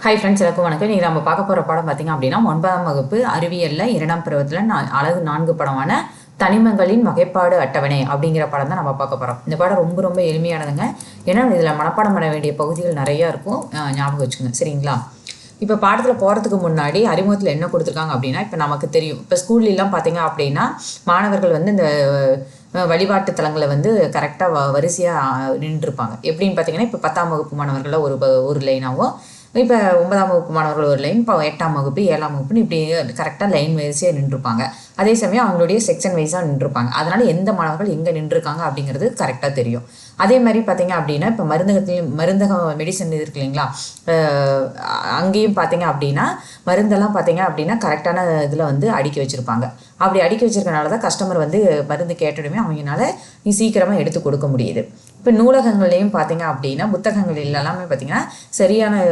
Hi friends, எல்லாருக்கும் வணக்கம். நீங்கள் நம்ம பார்க்க போகிற படம் பார்த்திங்க அப்படின்னா 9ஆம் வகுப்பு அறிவியலில் 2ஆம் பருவத்தில் அழகு 4 படமான தனிமங்களின் வகைப்பாடு அட்டவணை அப்படிங்கிற படம் தான் நம்ம பார்க்க போகிறோம். இந்த படம் ரொம்ப எளிமையானதுங்க. ஏன்னா இதில் மனப்பாடம் பண்ண வேண்டிய பகுதிகள் நிறையா இருக்கும். ஞாபகம் வச்சுக்கோங்க, சரிங்களா? இப்போ பாடத்தில் போகிறதுக்கு முன்னாடி அறிமுகத்தில் என்ன கொடுத்துருக்காங்க அப்படின்னா, இப்போ நமக்கு தெரியும், இப்போ ஸ்கூல்லாம் பார்த்தீங்க அப்படின்னா மாணவர்கள் வந்து இந்த வழிபாட்டு தலங்களை வந்து கரெக்டாக வரிசையாக நின்றுருப்பாங்க. எப்படின்னு பார்த்தீங்கன்னா, இப்போ 10ஆம் வகுப்பு மாணவர்களில் ஒரு லைனாகவும், இப்போ 9ஆம் வகுப்பு மாணவர்கள் ஒரு லைன், இப்போ 8ஆம் வகுப்பு 7ஆம் வகுப்புன்னு இப்படி கரெக்டாக லைன் வரிசையாக நின்றுருப்பாங்க. அதே சமயம் அவங்களுடைய செக்ஷன் வைஸாக நின்றுருப்பாங்க. அதனால் எந்த மாணவர்கள் எங்கே நின்றுருக்காங்க அப்படிங்கிறது கரெக்டாக தெரியும். அதே மாதிரி பார்த்தீங்க அப்படின்னா, இப்போ மருந்தகம் மெடிசன் இருக்கு இல்லைங்களா, அங்கேயும் பார்த்தீங்க அப்படின்னா மருந்தெல்லாம் பார்த்தீங்க அப்படின்னா கரெக்டான இதில் வந்து அடுக்கி வச்சுருப்பாங்க. அப்படி அடுக்கி வச்சுருக்கனால தான் கஸ்டமர் வந்து மருந்து கேட்டதுமே அவங்களால சீக்கிரமாக எடுத்து கொடுக்க முடியுது. இப்போ நூலகங்கள்லேயும் பார்த்தீங்க அப்படின்னா புத்தகங்கள் எல்லாமே பார்த்தீங்கன்னா சரியான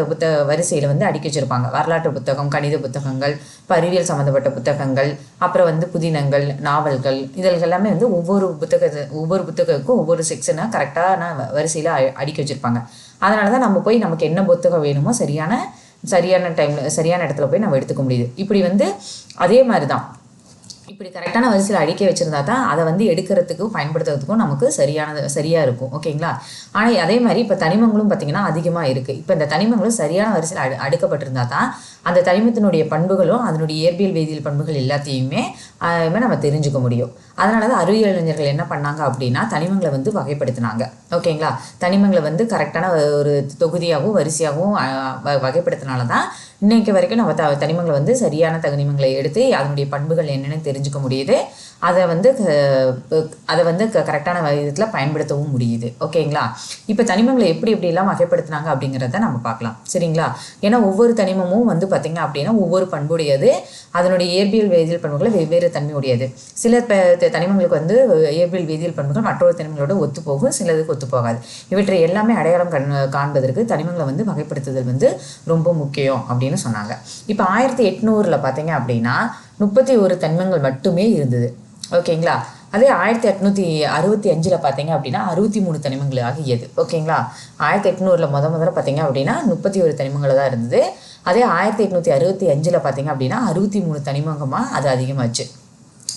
வரிசையில் வந்து அடுக்கி வச்சுருப்பாங்க. வரலாற்று புத்தகம், கணித புத்தகங்கள், இப்போ அறிவியல் சம்மந்தப்பட்ட புத்தகங்கள், அப்புறம் வந்து புதினங்கள், நாவல்கள், இதெல்லாம் எல்லாமே வந்து ஒவ்வொரு புத்தகத்துக்கும் ஒவ்வொரு செக்ஷனாக கரெக்டான வரிசையில் அடுக்கி வச்சுருப்பாங்க. அதனால தான் நம்ம போய் நமக்கு என்ன புத்தகம் வேணுமோ சரியான டைமில் சரியான இடத்துல போய் நம்ம எடுத்துக்க முடியுது. இப்படி வந்து அதே மாதிரி தான் இப்படி கரெக்டான வரிசையில் அடுக்கி வச்சுருந்தா தான் அதை வந்து எடுக்கிறதுக்கும் பயன்படுத்துறதுக்கும் நமக்கு சரியாக இருக்கும். ஓகேங்களா? ஆனால் அதே மாதிரி இப்போ தனிமங்களும் பார்த்திங்கன்னா அதிகமாக இருக்குது. இப்போ இந்த தனிமங்களும் சரியான வரிசையில் அடுக்கப்பட்டிருந்தா தான் அந்த தனிமத்தினுடைய பண்புகளும் அதனுடைய இயற்பியல் வேதியியல் பண்புகள் எல்லாத்தையுமே நம்ம தெரிஞ்சுக்க முடியும். அதனால தான் அறிவியல் என்ன பண்ணாங்க அப்படின்னா தனிமங்களை வந்து வகைப்படுத்தினாங்க. ஓகேங்களா? தனிமங்களை வந்து கரெக்டான ஒரு தொகுதியாகவும் வரிசையாகவும் வகைப்படுத்தினால தான் இன்னைக்கு வரைக்கும் நம்ம தனிமங்களை வந்து சரியான தனிமங்களை எடுத்து அதனுடைய பண்புகள் என்னென்னு தெரிஞ்சுக்க முடியுது. அதை வந்து கரெக்டான விதத்தில் பயன்படுத்தவும் முடியுது. ஓகேங்களா? இப்போ தனிமங்களை எப்படிலாம் வகைப்படுத்தினாங்க அப்படிங்கிறத நம்ம பார்க்கலாம், சரிங்களா? ஏன்னா ஒவ்வொரு தனிமமும் வந்து பார்த்திங்க அப்படின்னா ஒவ்வொரு பண்புடையது, அதனுடைய இயற்பியல் வேதியியல் பண்புகளை வெவ்வேறு தன்மையுடையது. சில தனிமங்களுக்கு வந்து இயற்பியல் வேதியியல் பண்புகள் மற்றொரு தனிமங்களோட ஒத்துப்போகும், சிலதுக்கு ஒத்துப்போகாது. இவற்றை எல்லாமே அடையாளம் காண்பதற்கு தனிமங்களை வந்து வகைப்படுத்துதல் வந்து ரொம்ப முக்கியம் அப்படின்னு சொன்னாங்க. இப்போ 1800 பார்த்தீங்க அப்படின்னா 31 தனிமங்கள் மட்டுமே இருந்தது. ஓகேங்களா? அதே 1865 பார்த்தீங்க அப்படின்னா 63 தனிமங்கள் ஆகியது. ஓகேங்களா? 1800 முதல்ல பார்த்தீங்க அப்படின்னா 31 தனிமங்கள் தான் இருந்தது. அதே 1865 பார்த்தீங்க அப்படின்னா 63 தனிமங்கமாக அது அதிகமாச்சு.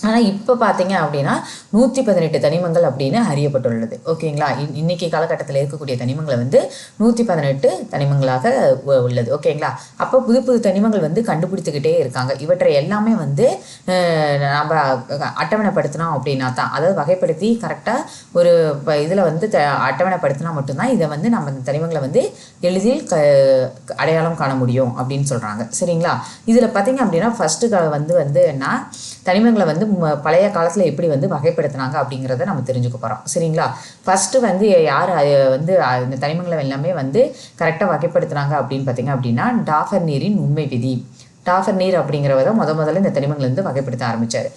ஆனால் இப்போ பார்த்தீங்க அப்படின்னா 118 தனிமங்கள் அப்படின்னு அறியப்பட்டுள்ளது. ஓகேங்களா? இன்னைக்கு காலகட்டத்தில் இருக்கக்கூடிய தனிமங்களை வந்து 118 தனிமங்களாக உள்ளது. ஓகேங்களா? அப்போ புது தனிமங்கள் வந்து கண்டுபிடித்துக்கிட்டே இருக்காங்க. இவற்றை எல்லாமே வந்து நம்ம அட்டவணைப்படுத்தினோம் அப்படின்னா தான், அதாவது வகைப்படுத்தி கரெக்டாக ஒரு இதில் வந்து அட்டவணைப்படுத்தினா மட்டும்தான் இதை வந்து நம்ம இந்த தனிமங்களை வந்து எளிதில் அடையாளம் காண முடியும் அப்படின்னு சொல்கிறாங்க, சரிங்களா? இதில் பார்த்தீங்க அப்படின்னா ஃபஸ்ட்டு வந்து என்ன தனிமங்களை வந்து பழைய காலத்தில் எப்படி வந்து வகைப்படுத்தினாங்க அப்படிங்கிறத நம்ம தெரிஞ்சுக்க போகிறோம், சரிங்களா? ஃபஸ்ட்டு வந்து யார் வந்து இந்த தனிமங்களை எல்லாமே வந்து கரெக்டாக வகைப்படுத்தினாங்க அப்படின்னு பார்த்தீங்க அப்படின்னா டாஃபர்னீரின் உண்மை விதி. டாஃபர்னீர் அப்படிங்கிறத முதல்ல இந்த தனிமங்களை வந்து வகைப்படுத்த ஆரம்பித்தார்.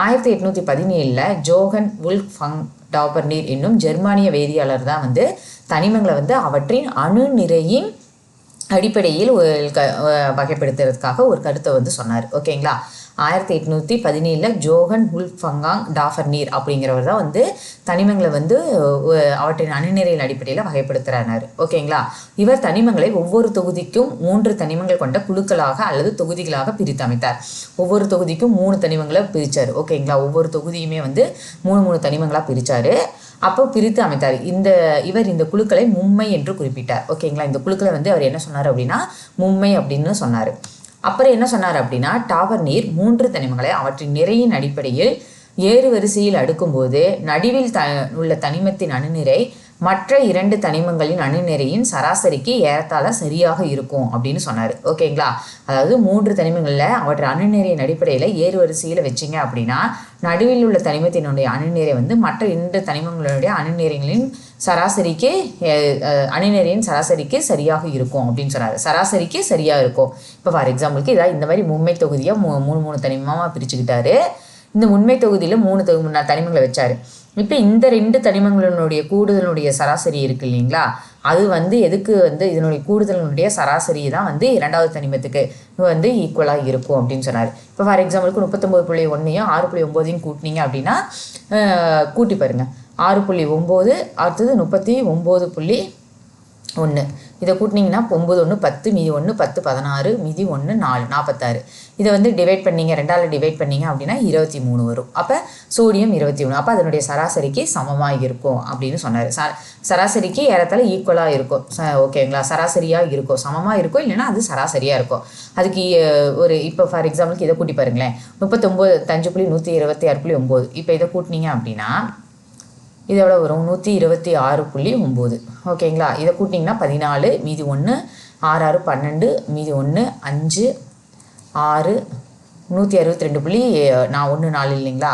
1817 ஜோகன் வுல்ஃபங் டாஃபர்னீர் என்னும் ஜெர்மானிய வேதியாளர் தான் வந்து தனிமங்களை வந்து அவற்றின் அணு நிறையின் அடிப்படையில் வகைப்படுத்துறதுக்காக ஒரு கருத்தை வந்து சொன்னார். ஓகேங்களா? 1817 ஜோகன் வுல்ஃபங்காங் டாஃபர்னீர் அப்படிங்கிறவர் தான் வந்து தனிமங்களை வந்து அவற்றின் அணுநிறையின் அடிப்படையில் வகைப்படுத்துகிறார். ஓகேங்களா? இவர் தனிமங்களை ஒவ்வொரு தொகுதிக்கும் 3 தனிமங்கள் கொண்ட குழுக்களாக அல்லது தொகுதிகளாக பிரித்து அமைத்தார். ஒவ்வொரு தொகுதிக்கும் 3 தனிமங்களை பிரித்தார். ஓகேங்களா? ஒவ்வொரு தொகுதியுமே வந்து 3 தனிமங்களாக பிரித்தார். அப்போ பிரித்து அமைத்தார். இவர் இந்த குழுக்களை மும்மை என்று குறிப்பிட்டார். ஓகேங்களா? இந்த குழுக்களை வந்து அவர் என்ன சொன்னார் அப்படின்னா மும்மை அப்படின்னு சொன்னார். அப்புறம் என்ன சொன்னார் அப்படின்னா டாஃபர்னீர் 3 தனிமங்களை அவற்றின் நிறையின் அடிப்படையில் ஏறு வரிசையில் அடுக்கும்போது நடுவில் உள்ள தனிமத்தின் அணுநிறை மற்ற 2 தனிமங்களின் அணுநிறையின் சராசரிக்கு ஏறத்தாழ சரியாக இருக்கும் அப்படின்னு சொன்னார். ஓகேங்களா? அதாவது 3 தனிமங்களில் அவற்றின் அணுநிறையின் அடிப்படையில் ஏறு வரிசையில் வச்சிங்க அப்படின்னா நடுவில் உள்ள தனிமத்தினுடைய அணுநிறை வந்து மற்ற 2 தனிமங்களுடைய அணுநிறைகளின் அணுநிறையின் சராசரிக்கு சரியாக இருக்கும் அப்படின்னு சொன்னார். சராசரிக்கு சரியாக இருக்கும். இப்போ ஃபார் எக்ஸாம்பிளுக்கு இதாக இந்த மாதிரி மும்மை தொகுதியாக 3 தனிமமாக பிரிச்சுக்கிட்டாரு. இந்த உண்மை தொகுதியில் 3 தனிமங்களை வச்சார். இப்போ இந்த 2 தனிமங்களினுடைய கூடுதலுடைய சராசரி இருக்கு இல்லைங்களா, அது வந்து எதுக்கு வந்து இதனுடைய கூடுதலினுடைய சராசரி தான் வந்து 2வது தனிமத்துக்கு வந்து ஈக்குவலாக இருக்கும் அப்படின்னு சொன்னார். இப்போ ஃபார் எக்ஸாம்பிளுக்கு 39.1 6.9 கூட்டினீங்க அப்படின்னா கூட்டி பாருங்கள். 6.9 அடுத்தது 39.1 இதை கூட்டினீங்கன்னா 9 1 10 மீதி 1 10 16 மீதி 1 4 46. இதை வந்து டிவைட் பண்ணிங்க 2ஆல் டிவைட் பண்ணிங்க அப்படின்னா 23 வரும். அப்போ சோடியம் 21. அப்போ அதனுடைய சராசரிக்கு சமமாக இருக்கும் அப்படின்னு சொன்னார். சராசரிக்கு ஏறத்தாழ ஈக்குவலாக இருக்கும். ஓகேங்களா, சராசரியாக இருக்கும், சமமாக இருக்கும், இல்லைன்னா அது சராசரியாக இருக்கும். அதுக்கு ஒரு இப்போ ஃபார் எக்ஸாம்பிளுக்கு இதை கூட்டி பாருங்களேன். 39 இப்போ இதை கூட்டினீங்க அப்படின்னா இது எவ்வளோ வரும்? 126.9. ஓகேங்களா, இதை கூட்டிங்கன்னா 14 மீதி 1 6 6 12 மீதி 1 5 6 162.14 இல்லைங்களா.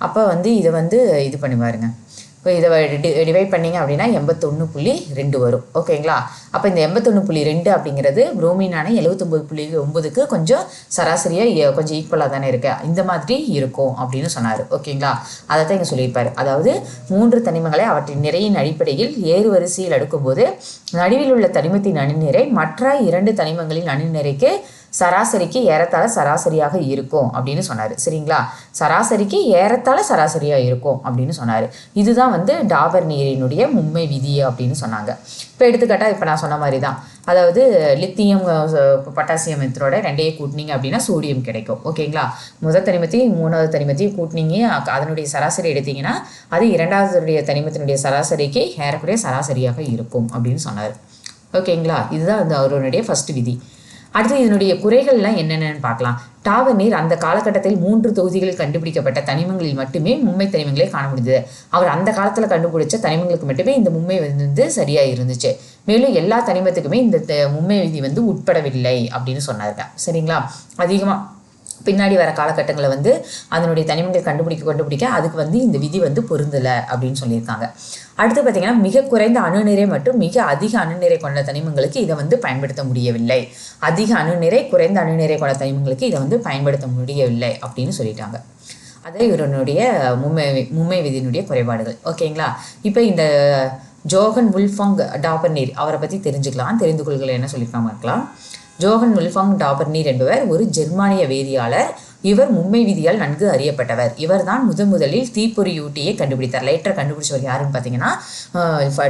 அப்போ வந்து இதை வந்து இது பண்ணி பாருங்க. இப்போ இதை டிவைட் பண்ணிங்க அப்படின்னா 81.2 வரும். ஓகேங்களா, அப்போ இந்த 81.2 அப்படிங்கிறது புரோமினான 79.9க்கு கொஞ்சம் சராசரியாக கொஞ்சம் ஈக்குவலாக தானே இருக்கு, இந்த மாதிரி இருக்கும் அப்படின்னு சொன்னார். ஓகேங்களா, அதை தான் இங்கே சொல்லியிருப்பார். அதாவது 3 தனிமங்களை அவற்றின் நிறையின் அடிப்படையில் ஏறு வரிசையில் அடுக்கும்போது நடுவில் உள்ள தனிமத்தின் அணுநிறை மற்ற 2 தனிமங்களின் அணுநிறைக்கு சராசரிக்கு ஏறத்தாழ சராசரியாக இருக்கும் அப்படின்னு சொன்னார். சரிங்களா, சராசரிக்கு ஏறத்தாழ சராசரியாக இருக்கும் அப்படின்னு சொன்னார். இதுதான் வந்து டாபர் நீரினுடைய மும்மை விதி அப்படின்னு சொன்னாங்க. இப்போ எடுத்துக்காட்டால் இப்போ நான் சொன்ன மாதிரி தான், அதாவது லித்தியம் பொட்டாசியம் இதோட 2ஐயும் கூட்டினீங்க அப்படின்னா சோடியம் கிடைக்கும். ஓகேங்களா, முதல் தனிமத்தையும் 3வது தனிமத்தையும் கூட்டினீங்க, அதனுடைய சராசரி எடுத்தீங்கன்னா அது 2வது தனிமத்தினுடைய சராசரிக்கு ஏறக்குறைய சராசரியாக இருக்கும் அப்படின்னு சொன்னார். ஓகேங்களா, இதுதான் வந்து அவருடைய ஃபர்ஸ்ட் விதி. அடுத்து இதனுடைய குறைகள்லாம் என்னென்னு பார்க்கலாம். டாபர் நீர் அந்த காலகட்டத்தில் 3 தொகுதிகளில் கண்டுபிடிக்கப்பட்ட தனிமங்களில் மட்டுமே மும்மை தனிமங்களே காண முடிந்தது. அவர் அந்த காலத்தில் கண்டுபிடிச்ச தனிமங்களுக்கு மட்டுமே இந்த மும்மை வந்து சரியாக இருந்துச்சு. மேலும் எல்லா தனிமத்துக்குமே இந்த மும்மை விதி வந்து உட்படவில்லை அப்படின்னு சொன்னாங்க. சரிங்களா, அதிகமாக பின்னாடி வர காலகட்டங்களில் வந்து அதனுடைய தனிமங்கள் கண்டுபிடிக்க அதுக்கு வந்து இந்த விதி வந்து பொருந்தலை அப்படின்னு சொல்லியிருக்காங்க. அடுத்து பார்த்திங்கன்னா மிக குறைந்த அணுநிறை மற்றும் மிக அதிக அணுநிறை கொண்ட தனிமங்களுக்கு இதை வந்து பயன்படுத்த முடியவில்லை. அதிக அணுநிறை குறைந்த அணுநிறை கொண்ட தனிமங்களுக்கு இதை வந்து பயன்படுத்த முடியவில்லை அப்படின்னு சொல்லிட்டாங்க. அது இவருடைய மும்மை விதியினுடைய குறைபாடுகள். ஓகேங்களா, இப்போ இந்த ஜோகன் வுல்ஃபாங் டாபர் நீர் அவரை பற்றி தெரிந்து கொள்களை என்ன சொல்லியிருக்காம இருக்கலாம். ஜோகன் வுல்ஃபாங் டாபர் நீர் என்பவர் ஒரு ஜெர்மானிய வேதியாளர். இவர் மும்மை விதியால் நன்கு அறியப்பட்டவர். இவர் தான் முதலில் தீப்பொறியூட்டியை கண்டுபிடித்தார். லைட்டர் கண்டுபிடிச்சவர் யாருன்னு பார்த்தீங்கன்னா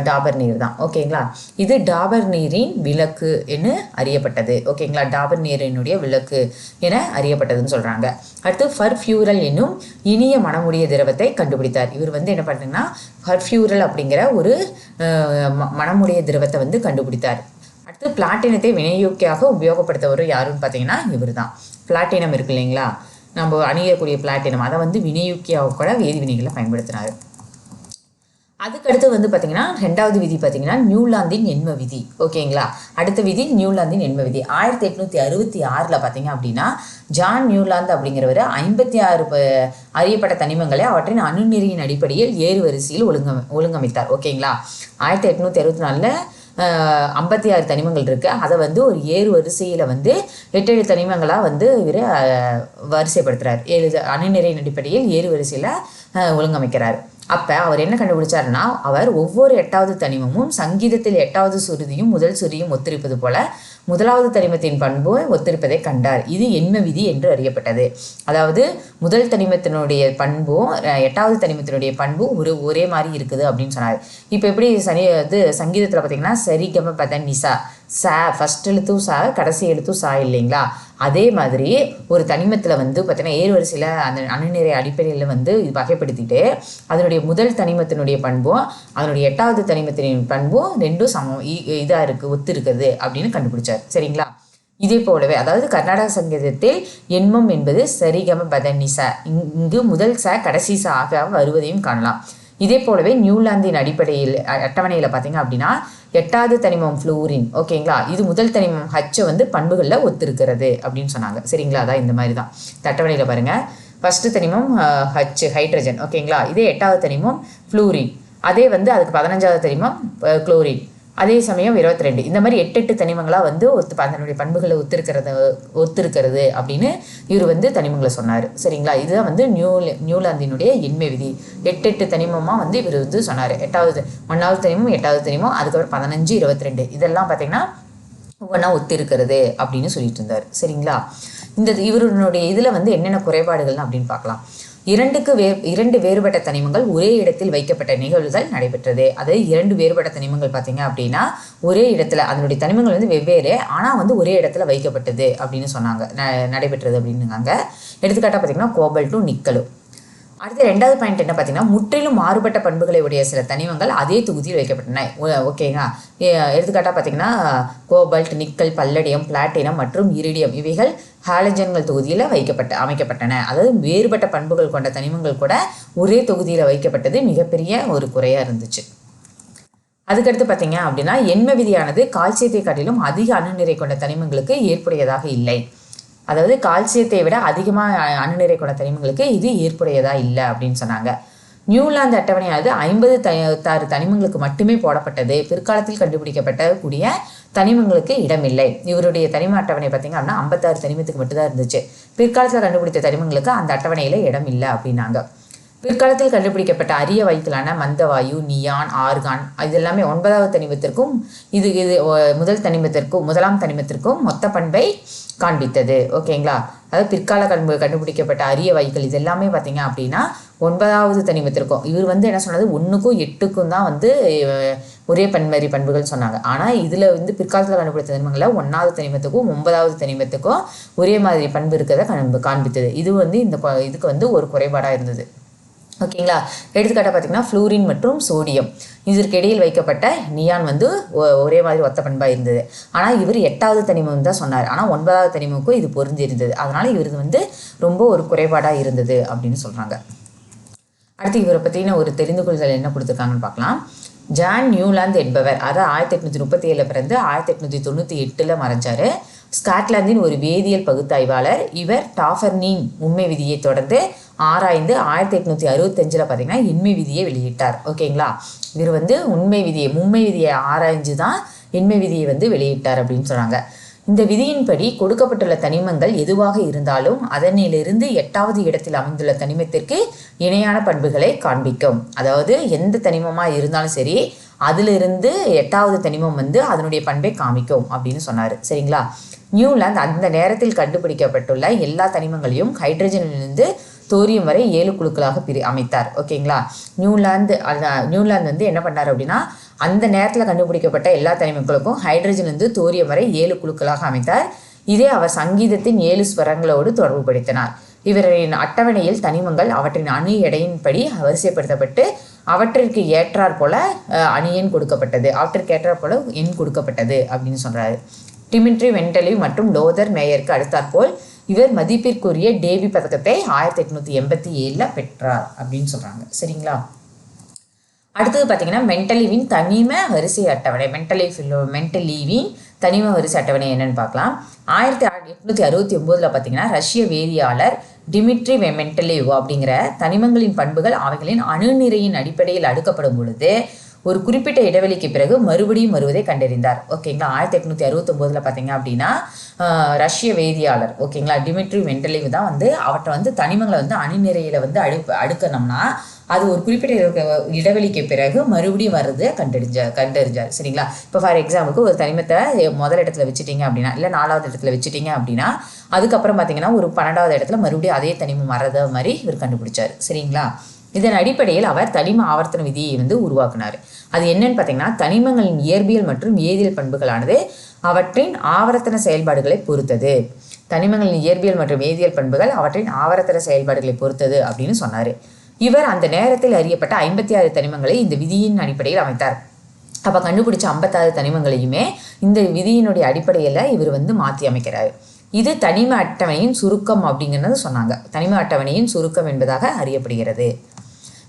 டாபர் நீர் தான். ஓகேங்களா, இது டாபர் நீரின் விளக்கு என அறியப்பட்டது. ஓகேங்களா, டாபர் நீரினுடைய விளக்கு என அறியப்பட்டதுன்னு சொல்கிறாங்க. அடுத்து ஃபர்ஃபியூரல் என்னும் இனிய மணமுடைய திரவத்தை கண்டுபிடித்தார். இவர் வந்து என்ன பண்ணுறீங்கன்னா ஃபர்ஃபியூரல் அப்படிங்கிற ஒரு மணமுடைய திரவத்தை வந்து கண்டுபிடித்தார். அடுத்து பிளாட்டினத்தை வினையூக்கியாக உபயோகப்படுத்தவர் யாருன்னு பார்த்தீங்கன்னா இவர் தான். பிளாட்டினம் இருக்கு இல்லைங்களா, நம்ம அணியக்கூடிய பிளாட்டினம், அதை வந்து வினையூக்கியாக கூட வேதி வினைகளை பயன்படுத்தினார். அதுக்கடுத்து வந்து பார்த்தீங்கன்னா 2வது விதி பார்த்தீங்கன்னா நியூலாந்தின் எண்ம விதி. ஓகேங்களா, அடுத்த விதி நியூலாந்தின் எண்ம விதி. 1866 பார்த்தீங்க அப்படின்னா ஜான் நியூலாந்து அப்படிங்கிறவர் 56 அறியப்பட்ட தனிமங்களை அவற்றின் அணுநிறையின் அடிப்படையில் ஏறு வரிசையில் ஒழுங்கமைத்தார். ஓகேங்களா, 1864 56 தனிமங்கள் இருக்குது. அதை வந்து ஒரு ஏறு வரிசையில் வந்து 8 தனிமங்களாக வந்து இவர் வரிசைப்படுத்துகிறார். 7 அணுநிறையின் அடிப்படையில் ஏறு வரிசையில் ஒழுங்கமைக்கிறார். அப்போ அவர் என்ன கண்டுபிடிச்சாருன்னா, அவர் ஒவ்வொரு 8வது தனிமமும் சங்கீதத்தில் 8வது சுருதியும் முதல் சுருதியும் ஒத்திருப்பது போல 1வது தனிமத்தின் பண்பு ஒத்திருப்பதை கண்டார். இது எண்ம விதி என்று அறியப்பட்டது. அதாவது முதல் தனிமத்தினுடைய பண்பும் 8வது தனிமத்தினுடைய பண்பும் ஒரே மாதிரி இருக்குது அப்படின்னு சொன்னார். இப்போ எப்படி சங்கீதத்தில் பார்த்தீங்கன்னா சரிகம பத நிசா சா ஃபஸ்ட் எழுத்தும் சா கடைசி எழுத்தும் சா இல்லைங்களா, அதே மாதிரி ஒரு தனிமத்தில் வந்து பார்த்தீங்கன்னா ஏறு வரிசையில் அந்த அணுநிறை அடிப்படையில் வந்து இது வகைப்படுத்திட்டு அதனுடைய முதல் தனிமத்தினுடைய பண்பும் அதனுடைய 8வது தனிமத்தின் பண்பும் ரெண்டும் சமம் இதாக இருக்குது ஒத்து இருக்குது அப்படின்னு கண்டுபிடிச்சார். சரிங்களா, இதே போலவே அதாவது கர்நாடக சங்கீதத்தில் எண்மம் என்பது சரிகம பதனிசா, இங்கு முதல் ச கடைசி சா ஆக வருவதையும் காணலாம். இதே போலவே நியூலாந்தின் அடிப்படையில் அட்டவணையில் பார்த்தீங்க அப்படின்னா 8வது தனிமம் ஃப்ளூரின். ஓகேங்களா, இது முதல் தனிமம் ஹச்சை வந்து பண்புகளில் ஒத்திருக்கிறது அப்படின்னு சொன்னாங்க. சரிங்களா, அதான் இந்த மாதிரி தான் அட்டவணையில் பாருங்கள். ஃபஸ்ட்டு தனிமம் ஹச் ஹைட்ரஜன். ஓகேங்களா, இதே 8வது தனிமம் ஃப்ளூரின், அதே வந்து அதுக்கு 15வது தனிமம் குளோரின், அதே சமயம் 22. இந்த மாதிரி 8 தனிமங்களாக வந்து அதனுடைய பண்புகளை ஒத்திருக்கிறது அப்படின்னு இவர் வந்து தனிமங்களை சொன்னார். சரிங்களா, இதுதான் வந்து நியூலாந்தினுடைய எண்மை விதி. 8 தனிமமாக வந்து இவர் வந்து சொன்னார். 1வது தனிமம் 8வது தனிமம் அதுக்கப்புறம் 15 22 இதெல்லாம் பார்த்தீங்கன்னா ஒவ்வொன்றா ஒத்திருக்கிறது அப்படின்னு சொல்லிட்டு இருந்தார். சரிங்களா, இவருடைய இதில் வந்து என்னென்ன குறைபாடுகள்னு அப்படின்னு பார்க்கலாம். இரண்டு வேறுபட்ட தனிமங்கள் ஒரே இடத்தில் வைக்கப்பட்ட நிகழ்வுகள் நடைபெற்றது. அதாவது 2 வேறுபட்ட தனிமங்கள் பார்த்தீங்க அப்படின்னா ஒரே இடத்துல அதனுடைய தனிமங்கள் வந்து வெவ்வேறு ஆனால் வந்து ஒரே இடத்துல வைக்கப்பட்டது அப்படின்னு சொன்னாங்க, நடைபெற்றது அப்படின்னாங்க. எடுத்துக்காட்டாக பார்த்தீங்கன்னா கோபால்ட்டும் நிக்கலும். அடுத்து 2வது பாயிண்ட் என்ன பார்த்தீங்கன்னா முற்றிலும் மாறுபட்ட பண்புகளை உடைய சில தனிமங்கள் அதே தொகுதியில் வைக்கப்பட்டன. ஓகேங்களா. எடுத்துக்காட்டாக பார்த்தீங்கன்னா கோபால்ட், நிக்கல், பல்லடியம், பிளாட்டினம் மற்றும் இரிடியம் இவைகள் ஹாலஜன்கள் தொகுதியில் அமைக்கப்பட்டன. அதாவது வேறுபட்ட பண்புகள் கொண்ட தனிமங்கள் கூட ஒரே தொகுதியில் வைக்கப்பட்டது மிகப்பெரிய ஒரு குறையாக இருந்துச்சு. அதுக்கடுத்து பார்த்தீங்க அப்படின்னா எண்ம விதியானது கால்சியத்தை காட்டிலும் அதிக அணுநிறை கொண்ட தனிமங்களுக்கு ஏற்புடையதாக இல்லை. அதாவது கால்சியத்தை விட அதிகமாக அணுநிறை கொண்ட தனிமங்களுக்கு இது ஏற்புடையதா இல்லை அப்படின்னு சொன்னாங்க. நியூலாந்து அட்டவணையானது 56 தனிமங்களுக்கு மட்டுமே போடப்பட்டது. பிற்காலத்தில் கண்டுபிடிக்கப்பட்ட கூடிய தனிமங்களுக்கு இடமில்லை. இவருடைய தனிம அட்டவணை பார்த்தீங்க அப்படின்னா 56 தனிமத்துக்கு மட்டும்தான் இருந்துச்சு. பிற்காலத்தில் கண்டுபிடித்த தனிமங்களுக்கு அந்த அட்டவணையில் இடம் இல்லை அப்படின்னாங்க. பிற்காலத்தில் கண்டுபிடிக்கப்பட்ட அரிய வாயுக்களான மந்தவாயு, நியான், ஆர்கான் இது எல்லாமே 9வது தனிமத்திற்கும் இது முதலாம் தனிமத்திற்கும் மொத்த பண்பை காண்பித்தது. ஓகேங்களா. அதாவது பிற்கால கண்டுபிடிக்கப்பட்ட அரிய வாயுக்கள் இது எல்லாமே பார்த்தீங்க அப்படின்னா 9வது தனிமத்திற்கும் இவர் வந்து என்ன சொன்னது 1க்கும் 8க்கும் தான் வந்து ஒரே பண்புகள் சொன்னாங்க. ஆனால் இதில் வந்து பிற்காலத்தில் கண்டுபிடித்த தனிமங்களில் 1வது தனிமத்துக்கும் 9வது தனிமத்துக்கும் ஒரே மாதிரி பண்பு இருக்கிறத காண்பித்தது. இது வந்து இதுக்கு வந்து ஒரு குறைபாடாக இருந்தது. ஓகேங்களா. எடுத்துக்காட்டாக பார்த்தீங்கன்னா ஃப்ளூரின் மற்றும் சோடியம் இதற்கு இடையில் வைக்கப்பட்ட நியான் வந்து ஒரே மாதிரி ஒத்த பண்பாக இருந்தது. ஆனால் இவர் 8வது தனிமம் தான் சொன்னார். ஆனால் 9வது தனிமமுக்கும் இது பொருந்தி இருந்தது. அதனால் இவரது வந்து ரொம்ப ஒரு குறைபாடாக இருந்தது அப்படின்னு சொல்கிறாங்க. அடுத்து இவரை பற்றின ஒரு தெரிந்து கொள்ளுதல் என்ன கொடுத்துருக்காங்கன்னு பார்க்கலாம். ஜான் நியூலாந்து என்பவர் அதாவது 1837 பிறந்து 1898 மறைஞ்சார். ஸ்காட்லாந்தின் ஒரு வேதியியல் பகுத்தாய்வாளர். இவர் டாஃபர்னின் உண்மை விதியை தொடர்ந்து ஆராய்ந்து 1865 பார்த்தீங்கன்னா எண்மை விதியை வெளியிட்டார். ஓகேங்களா. இவர் வந்து மும்மை விதியை ஆராய்ஞ்சு தான் எண்மை விதியை வந்து வெளியிட்டார் அப்படின்னு சொன்னாங்க. இந்த விதியின்படி கொடுக்கப்பட்டுள்ள தனிமங்கள் எதுவாக இருந்தாலும் அதனிலிருந்து 8வது இடத்தில் அமைந்துள்ள தனிமத்திற்கு இணையான பண்புகளை காண்பிக்கும். அதாவது எந்த தனிமமாக இருந்தாலும் சரி அதிலிருந்து 8வது தனிமம் வந்து அதனுடைய பண்பை காமிக்கும் அப்படின்னு சொன்னார். சரிங்களா. நியூலாந்து அந்த நேரத்தில் கண்டுபிடிக்கப்பட்டுள்ள எல்லா தனிமங்களையும் ஹைட்ரஜனிலிருந்து தோரியம் வரை 7 குழுக்களாக அமைத்தார். ஓகேங்களா. நியூலாந்து வந்து என்ன பண்ணார் அப்படின்னா அந்த நேரத்தில் கண்டுபிடிக்கப்பட்ட எல்லா தனிமங்களுக்கும் ஹைட்ரஜன்லேருந்து தோரியம் வரை 7 குழுக்களாக அமைத்தார். இதே அவர் சங்கீதத்தின் 7 ஸ்வரங்களோடு தொடர்புபடுத்தினார். இவரின் அட்டவணையில் தனிமங்கள் அவற்றின் அணு எடையின்படி வரிசைப்படுத்தப்பட்டு அவற்றிற்கு ஏற்றாற் போல எண் கொடுக்கப்பட்டது அப்படின்னு சொல்றாரு. டிமிட்ரி மெண்டலிவ் மற்றும் லோதர் மேயருக்கு அடுத்தாற்போல் இவர் மதிப்பிற்குரிய டேவி பதக்கத்தை 1887 பெற்றார் அப்படின்னு சொல்றாங்க. சரிங்களா. அடுத்தது பார்த்தீங்கன்னா மென்டலீவின் தனிம வரிசை அட்டவணை. மென்டலீவின் தனிம வரிசை அட்டவணை என்னன்னு பார்க்கலாம். 1869 பார்த்தீங்கன்னா ரஷ்ய வேதியியலாளர் டிமிட்ரி மென்டலீவ் அப்படிங்கிற தனிமங்களின் பண்புகள் அவைகளின் அணுநிறையின் அடிப்படையில் அடுக்கப்படும் பொழுது ஒரு குறிப்பிட்ட இடைவெளிக்கு பிறகு மறுபடியும் வருவதை கண்டறிந்தார். ஓகேங்களா. 1869 பார்த்தீங்க அப்படின்னா ரஷ்ய வேதியியலாளர் ஓகேங்களா டிமிட்ரி மென்டலீவ் தான் வந்து அவற்றை வந்து தனிமங்களை வந்து அணுநிறையில வந்து அடுக்கணும்னா அது ஒரு குறிப்பிட்ட இடைவெளிக்கு பிறகு மறுபடியும் வர்றது கண்டறிஞ்சார். சரிங்களா. இப்போ ஃபார் எக்ஸாம்பிளுக்கு ஒரு தனிமத்தை முதல் இடத்துல வச்சுட்டீங்க அப்படின்னா இல்லை 4வது இடத்துல வச்சுட்டீங்க அப்படின்னா அதுக்கப்புறம் பார்த்தீங்கன்னா ஒரு 12வது இடத்துல மறுபடியும் அதே தனிமம் வர்றத மாதிரி இவர் கண்டுபிடிச்சார். சரிங்களா. இதன் அடிப்படையில் அவர் தனிம ஆவர்த்தன விதியை வந்து உருவாக்குனார். அது என்னன்னு பார்த்தீங்கன்னா தனிமங்களின் இயற்பியல் மற்றும் வேதியியல் பண்புகளானது அவற்றின் ஆவர்த்தன செயல்பாடுகளை பொறுத்தது. தனிமங்களின் இயற்பியல் மற்றும் வேதியியல் பண்புகள் அவற்றின் ஆவர்த்தன செயல்பாடுகளை பொறுத்தது அப்படின்னு சொன்னார். இவர் அந்த நேரத்தில் அறியப்பட்ட 56 தனிமங்களை இந்த விதியின் அடிப்படையில் அமைத்தார். அப்போ கண்டுபிடிச்ச 56 தனிமங்களையுமே இந்த விதியினுடைய அடிப்படையில் இவர் வந்து மாற்றி அமைக்கிறார். இது தனிம அட்டவணையின் சுருக்கம் அப்படிங்கிறது சொன்னாங்க. தனிம அட்டவணையின் சுருக்கம் என்பதாக அறியப்படுகிறது.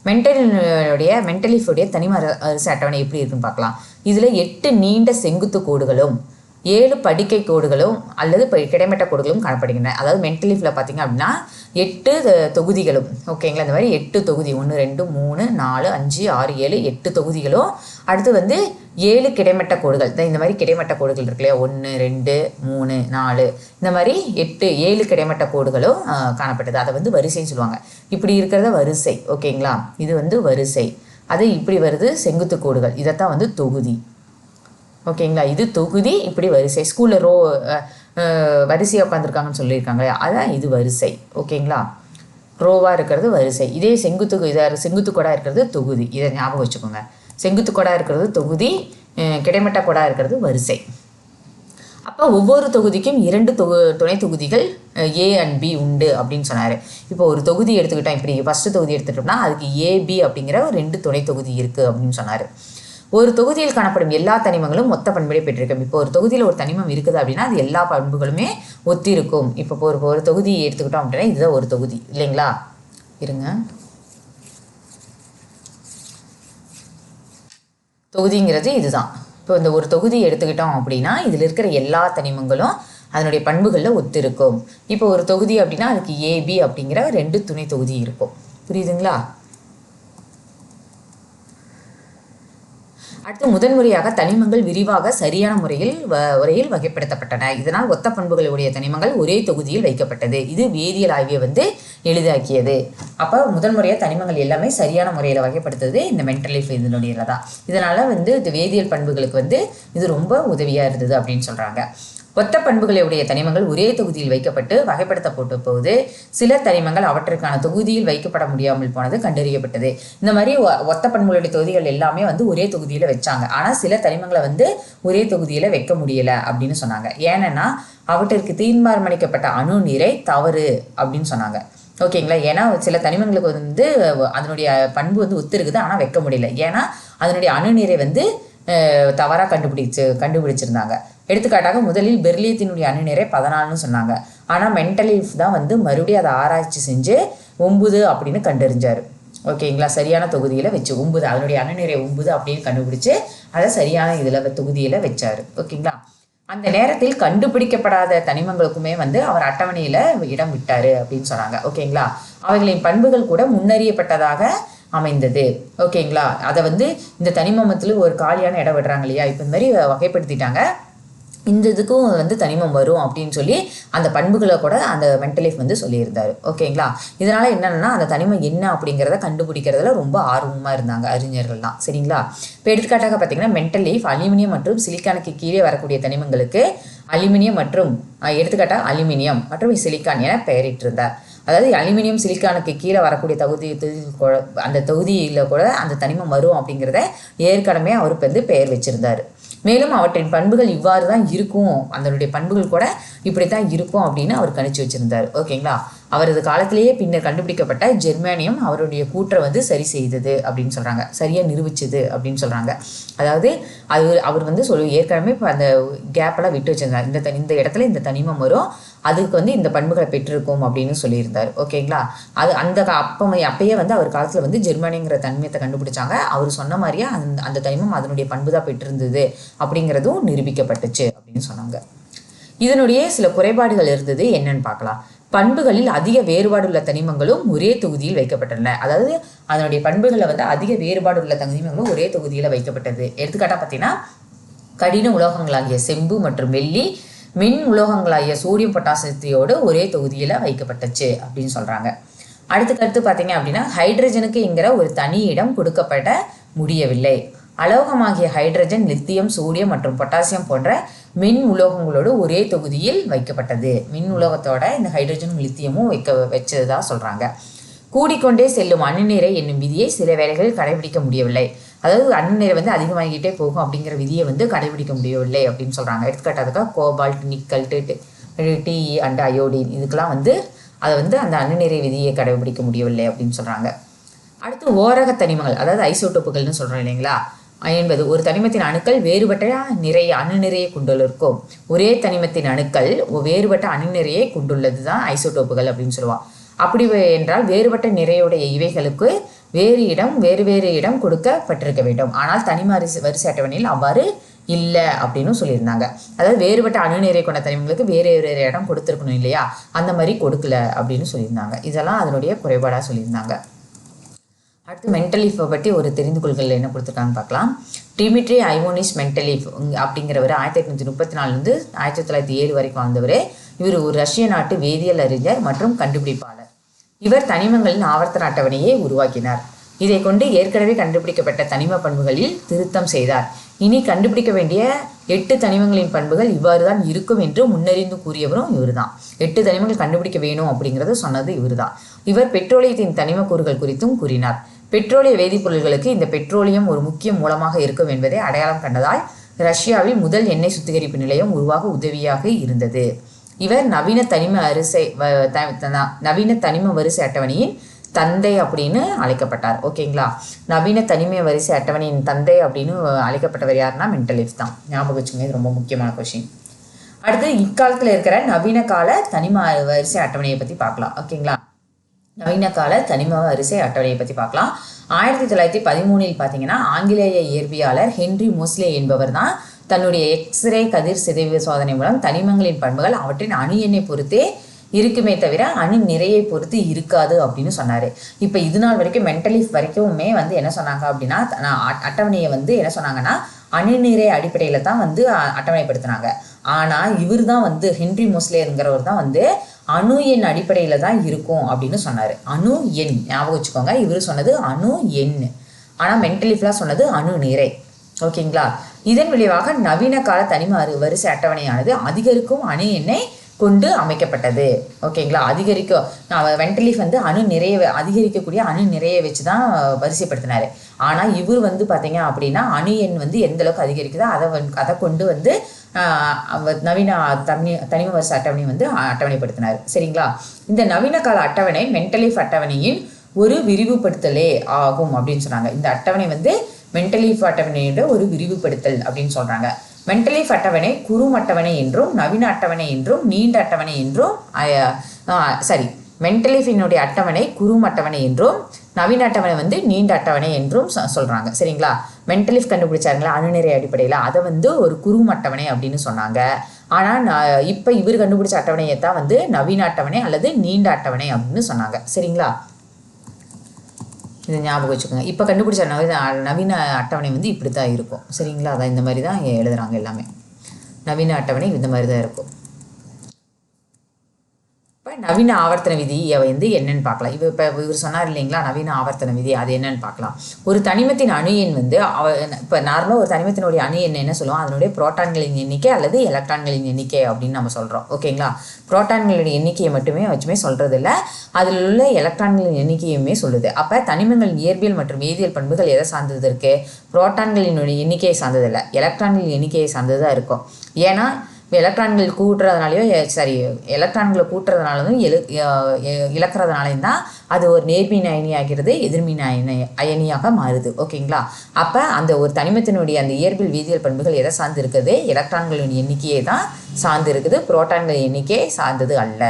மென்டலீஃபுடைய தனிம வரிசை அட்டவணை எப்படி இருக்குன்னு பார்க்கலாம். இதில் 8 நீண்ட செங்குத்து கோடுகளும் 7 படுக்கை கோடுகளும் அல்லது கிடைமட்ட கோடுகளும் காணப்படுகின்றன. அதாவது மென்டலீஃபில் பார்த்தீங்க அப்படின்னா 8 தொகுதிகளும் ஓகேங்களா. இந்த மாதிரி 8 தொகுதி 1 2 3 4 5 6 7 8 தொகுதிகளும் அடுத்து வந்து 7 கிடைமட்ட கோடுகள் இந்த மாதிரி கிடைமட்ட கோடுகள் இருக்கு இல்லையா 1 2 3 4 இந்த மாதிரி 7 கிடைமட்ட கோடுகளும் காணப்பட்டது. அதை வந்து வரிசைன்னு சொல்லுவாங்க. இப்படி இருக்கிறத வரிசை. ஓகேங்களா. இது வந்து வரிசை. அது இப்படி வருது செங்குத்து கோடுகள். இதைத்தான் வந்து தொகுதி. ஓகேங்களா. இது தொகுதி இப்படி வரிசை. ஸ்கூலில் வரிசையாக உட்காந்துருக்காங்கன்னு சொல்லியிருக்காங்க. அதான் இது வரிசை. ஓகேங்களா. ரோவாக இருக்கிறது வரிசை. இதே செங்குத்து கோடாக இருக்கிறது தொகுதி. இதை ஞாபகம் வச்சுக்கோங்க. செங்குத்து கோடாக இருக்கிறது தொகுதி, கிடைமட்ட கோடாக இருக்கிறது வரிசை. அப்போ ஒவ்வொரு தொகுதிக்கும் 2 துணை தொகுதிகள் ஏ அண்ட் பி உண்டு அப்படின்னு சொன்னார். இப்போ ஒரு தொகுதி எடுத்துக்கிட்டோம், இப்படி ஃபஸ்ட்டு தொகுதி எடுத்துக்கிட்டோம்னா அதுக்கு ஏபி அப்படிங்கிற 2 துணை தொகுதி இருக்குது அப்படின்னு சொன்னார். ஒரு தொகுதியில் காணப்படும் எல்லா தனிமங்களும் மொத்த பண்புகளை பெற்றிருக்கும். இப்போ ஒரு தொகுதியில் ஒரு தனிமம் இருக்குது அப்படின்னா அது எல்லா பண்புகளுமே ஒத்திருக்கும். இப்போ ஒரு தொகுதி எடுத்துக்கிட்டோம் அப்படின்னா இதுதான் ஒரு தொகுதி இல்லைங்களா? இருங்க, தொகுதிங்கிறது இதுதான். இப்போ இந்த ஒரு தொகுதி எடுத்துக்கிட்டோம் அப்படின்னா இதில் இருக்கிற எல்லா தனிமங்களும் அதனுடைய பண்புகளில் ஒத்திருக்கும். இப்போ ஒரு தொகுதி அப்படின்னா அதுக்கு ஏபி அப்படிங்கிற 2 துணை தொகுதி இருக்கும். புரியுதுங்களா? அடுத்து முதன்முறையாக தனிமங்கள் விரிவாக சரியான முறையில் வகைப்படுத்தப்பட்டன. இதனால் ஒத்த பண்புகளுடைய தனிமங்கள் ஒரே தொகுதியில் வைக்கப்பட்டது. இது வேதியியல் ஆய்வை எளிதாக்கியது. அப்போ முதன்முறையாக தனிமங்கள் எல்லாமே சரியான முறையில் வகைப்படுத்துறது இந்த மென்டலிஃப் இதனுடையது தான். இதனால் இது வேதியியல் பண்புகளுக்கு இது ரொம்ப உதவியாக இருந்தது அப்படின்னு சொல்கிறாங்க. ஒத்த பண்புகளுடைய தனிமங்கள் ஒரே தொகுதியில் வைக்கப்பட்டு வகைப்படுத்தப்பட்ட போது சில தனிமங்கள் அவற்றிற்கான தொகுதியில் வைக்கப்பட முடியாமல் போனது கண்டறியப்பட்டது. இந்த மாதிரி ஒத்த பண்புகளுடைய தொகுதிகள் எல்லாமே ஒரே தொகுதியில் வச்சாங்க. ஆனால் சில தனிமங்களை ஒரே தொகுதியில் வைக்க முடியலை அப்படின்னு சொன்னாங்க. ஏன்னா அவற்றிற்கு தீர்மானிக்கப்பட்ட அணு நிறை தவறு அப்படின்னு சொன்னாங்க. ஓகேங்களா? ஏன்னா சில தனிமங்களுக்கு அதனுடைய பண்பு ஒத்து இருக்குது, ஆனால் வைக்க முடியல. ஏன்னா அதனுடைய அணு நிறை தவறாக கண்டுபிடிச்சிருந்தாங்க. எடுத்துக்காட்டாக முதலில் பெர்லியத்தினுடைய அணு நிறை 14ன்னு சொன்னாங்க. ஆனால் மென்டலிஃப் தான் மறுபடியும் அதை ஆராய்ச்சி செஞ்சு 9 அப்படின்னு கண்டறிஞ்சார். ஓகேங்களா? சரியான தொகுதியில் வச்சு 9, அதனுடைய அணு நிறை 9 அப்படின்னு கண்டுபிடிச்சு அதை சரியான தொகுதியில் வச்சார். ஓகேங்களா? அந்த நேரத்தில் கண்டுபிடிக்கப்படாத தனிமங்களுக்குமே அவர் அட்டவணையில் இடம் விட்டார் அப்படின்னு சொன்னாங்க. ஓகேங்களா? அவைகளின் பண்புகள் கூட முன்னறியப்பட்டதாக அமைந்தது. ஓகேங்களா? அதை இந்த தனிமத்தில் ஒரு காலியான இடம் விடுறாங்க இல்லையா? இப்போ இந்த மாதிரி வகைப்படுத்திட்டாங்க. இந்த இதுக்கும் தனிமம் வரும் அப்படின்னு சொல்லி அந்த பண்புகளை கூட அந்த மென்டலிஃப் சொல்லியிருந்தார். ஓகேங்களா? இதனால் என்னென்னா அந்த தனிமம் என்ன அப்படிங்கிறத கண்டுபிடிக்கிறதுல ரொம்ப ஆர்வமாக இருந்தாங்க அறிஞர்கள்லாம். சரிங்களா? இப்போ எடுத்துக்காட்டாக பார்த்தீங்கன்னா மென்டலிஃப் அலுமினியம் மற்றும் சிலிக்கானுக்கு கீழே வரக்கூடிய தனிமங்களுக்கு அலுமினியம் மற்றும் எடுத்துக்காட்டாக அலுமினியம் மற்றும் சிலிக்கான் என பெயரிட்டிருந்தார். அதாவது அலுமினியம் சிலிக்கானுக்கு கீழே வரக்கூடிய அந்த தொகுதியில் கூட அந்த தனிமம் வரும் அப்படிங்கிறத ஏற்கனவே அவருக்கு பெயர் வச்சிருந்தார். மேலும் அவற்றின் பண்புகள் இவ்வாறு தான் இருக்கும், அதனுடைய பண்புகள் கூட இப்படி தான் இருக்கும் அப்படின்னு அவர் கணிச்சு வச்சிருந்தார். ஓகேங்களா? அவரது காலத்திலேயே பின்னர் கண்டுபிடிக்கப்பட்ட ஜெர்மானியம் அவருடைய கூற்றை சரி செய்தது அப்படின்னு சொல்கிறாங்க, சரியாக நிரூபிச்சது அப்படின்னு சொல்கிறாங்க. அதாவது அவர் ஏற்கனவே இப்போ அந்த கேப்பெல்லாம் விட்டு வச்சிருந்தார். இந்த இடத்துல இந்த தனிமம் வரும், அதுக்கு இந்த பண்புகளை பெற்றிருக்கும் அப்படின்னு சொல்லியிருந்தார். ஓகேங்களா? அது அப்பயே அவர் காலத்தில் ஜெர்மானிங்கிற தனிமத்தை கண்டுபிடிச்சாங்க. அவர் சொன்ன மாதிரியே அந்த தனிமம் அதனுடைய பண்பு தான் பெற்றிருந்தது அப்படிங்கிறதும் நிரூபிக்கப்பட்டுச்சு அப்படின்னு சொன்னாங்க. இதனுடைய சில குறைபாடுகள் இருந்தது, என்னன்னு பார்க்கலாம். பண்புகளில் அதிக வேறுபாடுள்ள தனிமங்களும் ஒரே தொகுதியில் வைக்கப்பட்டன. அதாவது அதனுடைய பண்புகளில் அதிக வேறுபாடுள்ள தனிமங்களும் ஒரே தொகுதியில் வைக்கப்பட்டது. எடுத்துக்காட்டாக பார்த்தீங்கன்னா கடின உலோகங்களாகிய செம்பு மற்றும் வெள்ளி மின் உலோகங்களாகிய சோடியம் பொட்டாசியத்தோடு ஒரே தொகுதியில் வைக்கப்பட்டுச்சு அப்படின்னு சொல்கிறாங்க. அடுத்து பார்த்தீங்க அப்படின்னா ஹைட்ரஜனுக்குங்கிற ஒரு தனி இடம் கொடுக்கப்பட முடியவில்லை. அலோகமாகிய ஹைட்ரஜன், லித்தியம், சோடியம் மற்றும் பொட்டாசியம் போன்ற மின் உலோகங்களோடு ஒரே தொகுதியில் வைக்கப்பட்டது. மின் உலோகத்தோட இந்த ஹைட்ரஜனும் லித்தியமும் வச்சதா சொல்கிறாங்க. கூடிக்கொண்டே செல்லும் அணுநிறை என்னும் விதியை சில வேளைகளில் கடைபிடிக்க முடியவில்லை. அதாவது அணுநிறை அதிகமாகிட்டே போகும் அப்படிங்கிற விதியை கடைபிடிக்க முடியவில்லை அப்படின்னு சொல்கிறாங்க. எடுத்துக்காட்டாக கோபால்ட், நிக்கல், டி அண்ட் அயோடின் இதுக்கெல்லாம் அதை அந்த அணுநிறை விதியை கடைபிடிக்க முடியவில்லை அப்படின்னு சொல்கிறாங்க. அடுத்து ஓரக தனிமங்கள், அதாவது ஐசோடோப்புகள்னு சொல்கிறோம் இல்லைங்களா, என்பது ஒரு தனிமத்தின் அணுக்கள் வேறுபட்ட அணு நிறையை கொண்டுள்ளிருக்கும். ஒரே தனிமத்தின் அணுக்கள் வேறுபட்ட அணு நிறையை கொண்டுள்ளது தான் ஐசோடோப்புகள் அப்படின்னு சொல்லுவான். அப்படி என்றால் வேறுபட்ட நிறையுடைய இவைகளுக்கு வேறு இடம் கொடுக்கப்பட்டிருக்க வேண்டும். ஆனால் தனிம வரிசை அட்டவணையில் அவ்வாறு இல்லை அப்படின்னு சொல்லியிருந்தாங்க. அதாவது வேறுபட்ட அணு நிறை கொண்ட தனிமங்களுக்கு வேறு இடம் கொடுத்துருக்கணும் இல்லையா, அந்த மாதிரி கொடுக்கல அப்படின்னு சொல்லியிருந்தாங்க. இதெல்லாம் அதனுடைய குறைபாடாக சொல்லியிருந்தாங்க. அடுத்து மென்டலிஃபை பற்றி ஒரு தெரிந்து கொள்கையில் என்ன கொடுத்துருக்காங்கன்னு பார்க்கலாம். டிமிட்ரி ஐவோனிஸ் மென்டலிஃப் அப்படிங்கிறவர் 1834 1907 வரைக்கும் வாழ்ந்தவர். இவர் ஒரு ரஷ்ய நாட்டு வேதியியல் அறிஞர் மற்றும் கண்டுபிடிப்பாளர். இவர் தனிமங்களின் ஆவர்த்தன அட்டவணையை உருவாக்கினார். இதை கொண்டு ஏற்கனவே கண்டுபிடிக்கப்பட்ட தனிம பண்புகளில் திருத்தம் செய்தார். இனி கண்டுபிடிக்க வேண்டிய 8 தனிமங்களின் பண்புகள் இவ்வாறு தான் இருக்கும் என்று முன்னறிந்து கூறியவரும் இவர் தான். 8 தனிமங்கள் கண்டுபிடிக்க வேணும் அப்படிங்கிறத சொன்னது இவர் தான். இவர் பெட்ரோலியத்தின் தனிம கூறுகள் குறித்தும் கூறினார். பெட்ரோலிய வேதிப்பொருள்களுக்கு இந்த பெட்ரோலியம் ஒரு முக்கிய மூலமாக இருக்கும் என்பதை அடையாளம் கண்டதால் ரஷ்யாவில் முதல் எண்ணெய் சுத்திகரிப்பு நிலையம் உருவாக உதவியாக இருந்தது. இவர் நவீன தனிம வரிசை அட்டவணையின் தந்தை அப்படின்னு அழைக்கப்பட்டார். ஓகேங்களா, நவீன தனிம வரிசை அட்டவணையின் தந்தை அப்படின்னு அழைக்கப்பட்டவர் யாருன்னா மெண்டலீஃப் தான். ஞாபகம் வச்சுங்க, இது ரொம்ப முக்கியமான கொஸ்டின். அடுத்து இக்காலத்தில் இருக்கிற நவீன கால தனிம வரிசை அட்டவணையை பற்றி பார்க்கலாம். ஓகேங்களா, நவீன கால தனிம வரிசை அட்டவணையை பற்றி பார்க்கலாம். 1913 பார்த்தீங்கன்னா ஆங்கிலேய இயற்பியலாளர் ஹென்றி மோஸ்லே என்பவர் தான் தன்னுடைய எக்ஸ்ரே கதிர் சிதைவு சோதனை மூலம் தனிமங்களின் பண்புகள் அவற்றின் அணு எண்ணை பொறுத்தே இருக்குமே தவிர அணு நிறையை பொறுத்து இருக்காது அப்படின்னு சொன்னார். இப்போ இது நாள் வரைக்கும் மெண்டலீஃப் வரைக்குமே வந்து என்ன சொன்னாங்க அப்படின்னா, அட்டவணையை வந்து என்ன சொன்னாங்கன்னா அணு நிறை அடிப்படையில் தான் வந்து அட்டவணைப்படுத்தினாங்க. ஆனால் இவர் தான் வந்து ஹென்றி மோஸ்லேங்கிறவர் தான் வந்து அணு எண் அடிப்படையில் தான் இருக்கும் அப்படின்னு சொன்னார். அணு எண் ஞாபகம் வச்சுக்கோங்க, இவர் சொன்னது அணு எண், ஆனால் மெண்டலீஃப்லாம் சொன்னது அணு நிறை. ஓகேங்களா, இதன் விளைவாக நவீன கால தனிம வரிசை அட்டவணையானது அதிகரிக்கும் அணு எண்ணை கொண்டு அமைக்கப்பட்டது. ஓகேங்களா, அதிகரிக்கும் மெண்டலீஃப் வந்து அணு நிறைய அதிகரிக்கக்கூடிய அணு நிறைய வச்சு தான் வரிசைப்படுத்தினார். ஆனால் இவர் வந்து பார்த்தீங்க அப்படின்னா அணு எண் வந்து எந்த அளவுக்கு அதிகரிக்குதோ அதை கொண்டு வந்து நவீன தனிம வரிசை அட்டவணை வந்து அட்டவணைப்படுத்தினார். சரிங்களா, இந்த நவீன கால அட்டவணை மெண்டலீஃப் அட்டவணையின் ஒரு விரிவுபடுத்தலே ஆகும் அப்படின்னு சொன்னாங்க. இந்த அட்டவணை வந்து மெண்டலீஃப் அட்டவணையோட ஒரு விரிவுபடுத்தல் அப்படின்னு சொல்கிறாங்க. மெண்டலீஃப் அட்டவணை குறும் அட்டவணை என்றும் நவீன அட்டவணை என்றும் நீண்ட அட்டவணை என்றும் மெண்டலீஃபினுடைய அட்டவணை குறும் அட்டவணை என்றும் நவீன அட்டவணை வந்து நீண்ட அட்டவணை என்றும் சொல்கிறாங்க. சரிங்களா, மெண்டலீஃப் கண்டுபிடிச்சாங்களா அணுநிறை அடிப்படையில், அதை வந்து ஒரு குறும் அட்டவணை அப்படின்னு சொன்னாங்க. ஆனால் இப்போ இவர் கண்டுபிடிச்ச அட்டவணையை தான் வந்து நவீன அட்டவணை அல்லது நீண்ட அட்டவணை அப்படின்னு சொன்னாங்க. சரிங்களா, இதை ஞாபகம் வச்சுக்கோங்க. இப்போ கண்டுபிடிச்ச நவீன அட்டவணை வந்து இப்படி தான் இருக்கும். சரிங்களா, அதான் இந்த மாதிரி தான் எழுதுகிறாங்க எல்லாமே. நவீன அட்டவணை இந்த மாதிரி தான் இருக்கும். இப்போ நவீன ஆவர்த்தன விதி வந்து என்னன்னு பார்க்கலாம். இவர் சொன்னார் இல்லைங்களா நவீன ஆவர்த்தன விதி, அது என்னன்னு பார்க்கலாம். ஒரு தனிமத்தின் அணு எண் வந்து இப்போ நார்மலாக ஒரு தனிமத்தினுடைய அணு எண் என்ன சொல்லுவோம், அதனுடைய புரோட்டான்களின் எண்ணிக்கை அல்லது எலக்ட்ரான்களின் எண்ணிக்கை அப்படின்னு நம்ம சொல்கிறோம். ஓகேங்களா, புரோட்டான்களுடைய எண்ணிக்கையை மட்டுமே சொல்கிறது இல்லை, அதில் உள்ள எலக்ட்ரான்களின் எண்ணிக்கையுமே சொல்லுது. அப்போ தனிமங்களின் இயற்பியல் மற்றும் வேதியியல் பண்புகள் எதை சார்ந்தது இருக்குது, புரோட்டான்களினுடைய எண்ணிக்கையை சார்ந்ததில்லை, எலக்ட்ரான்களின் எண்ணிக்கையை சார்ந்தது தான் இருக்கும். ஏன்னா எலக்ட்ரான்கள் எலக்ட்ரான்களை கூட்டுறதுனாலும் இழக்கிறதுனாலையும் தான் அது ஒரு நேர்மின் அயனி ஆகிறது, எதிர்மின் அயனியாக மாறுது. ஓகேங்களா, அப்போ அந்த ஒரு தனிமத்தினுடைய அந்த இயற்பியல் வேதியியல் பண்புகள் எதை சார்ந்து இருக்குது, எலக்ட்ரான்களின் எண்ணிக்கையை தான் சார்ந்து இருக்குது, புரோட்டான்களின் எண்ணிக்கையை சார்ந்தது அல்ல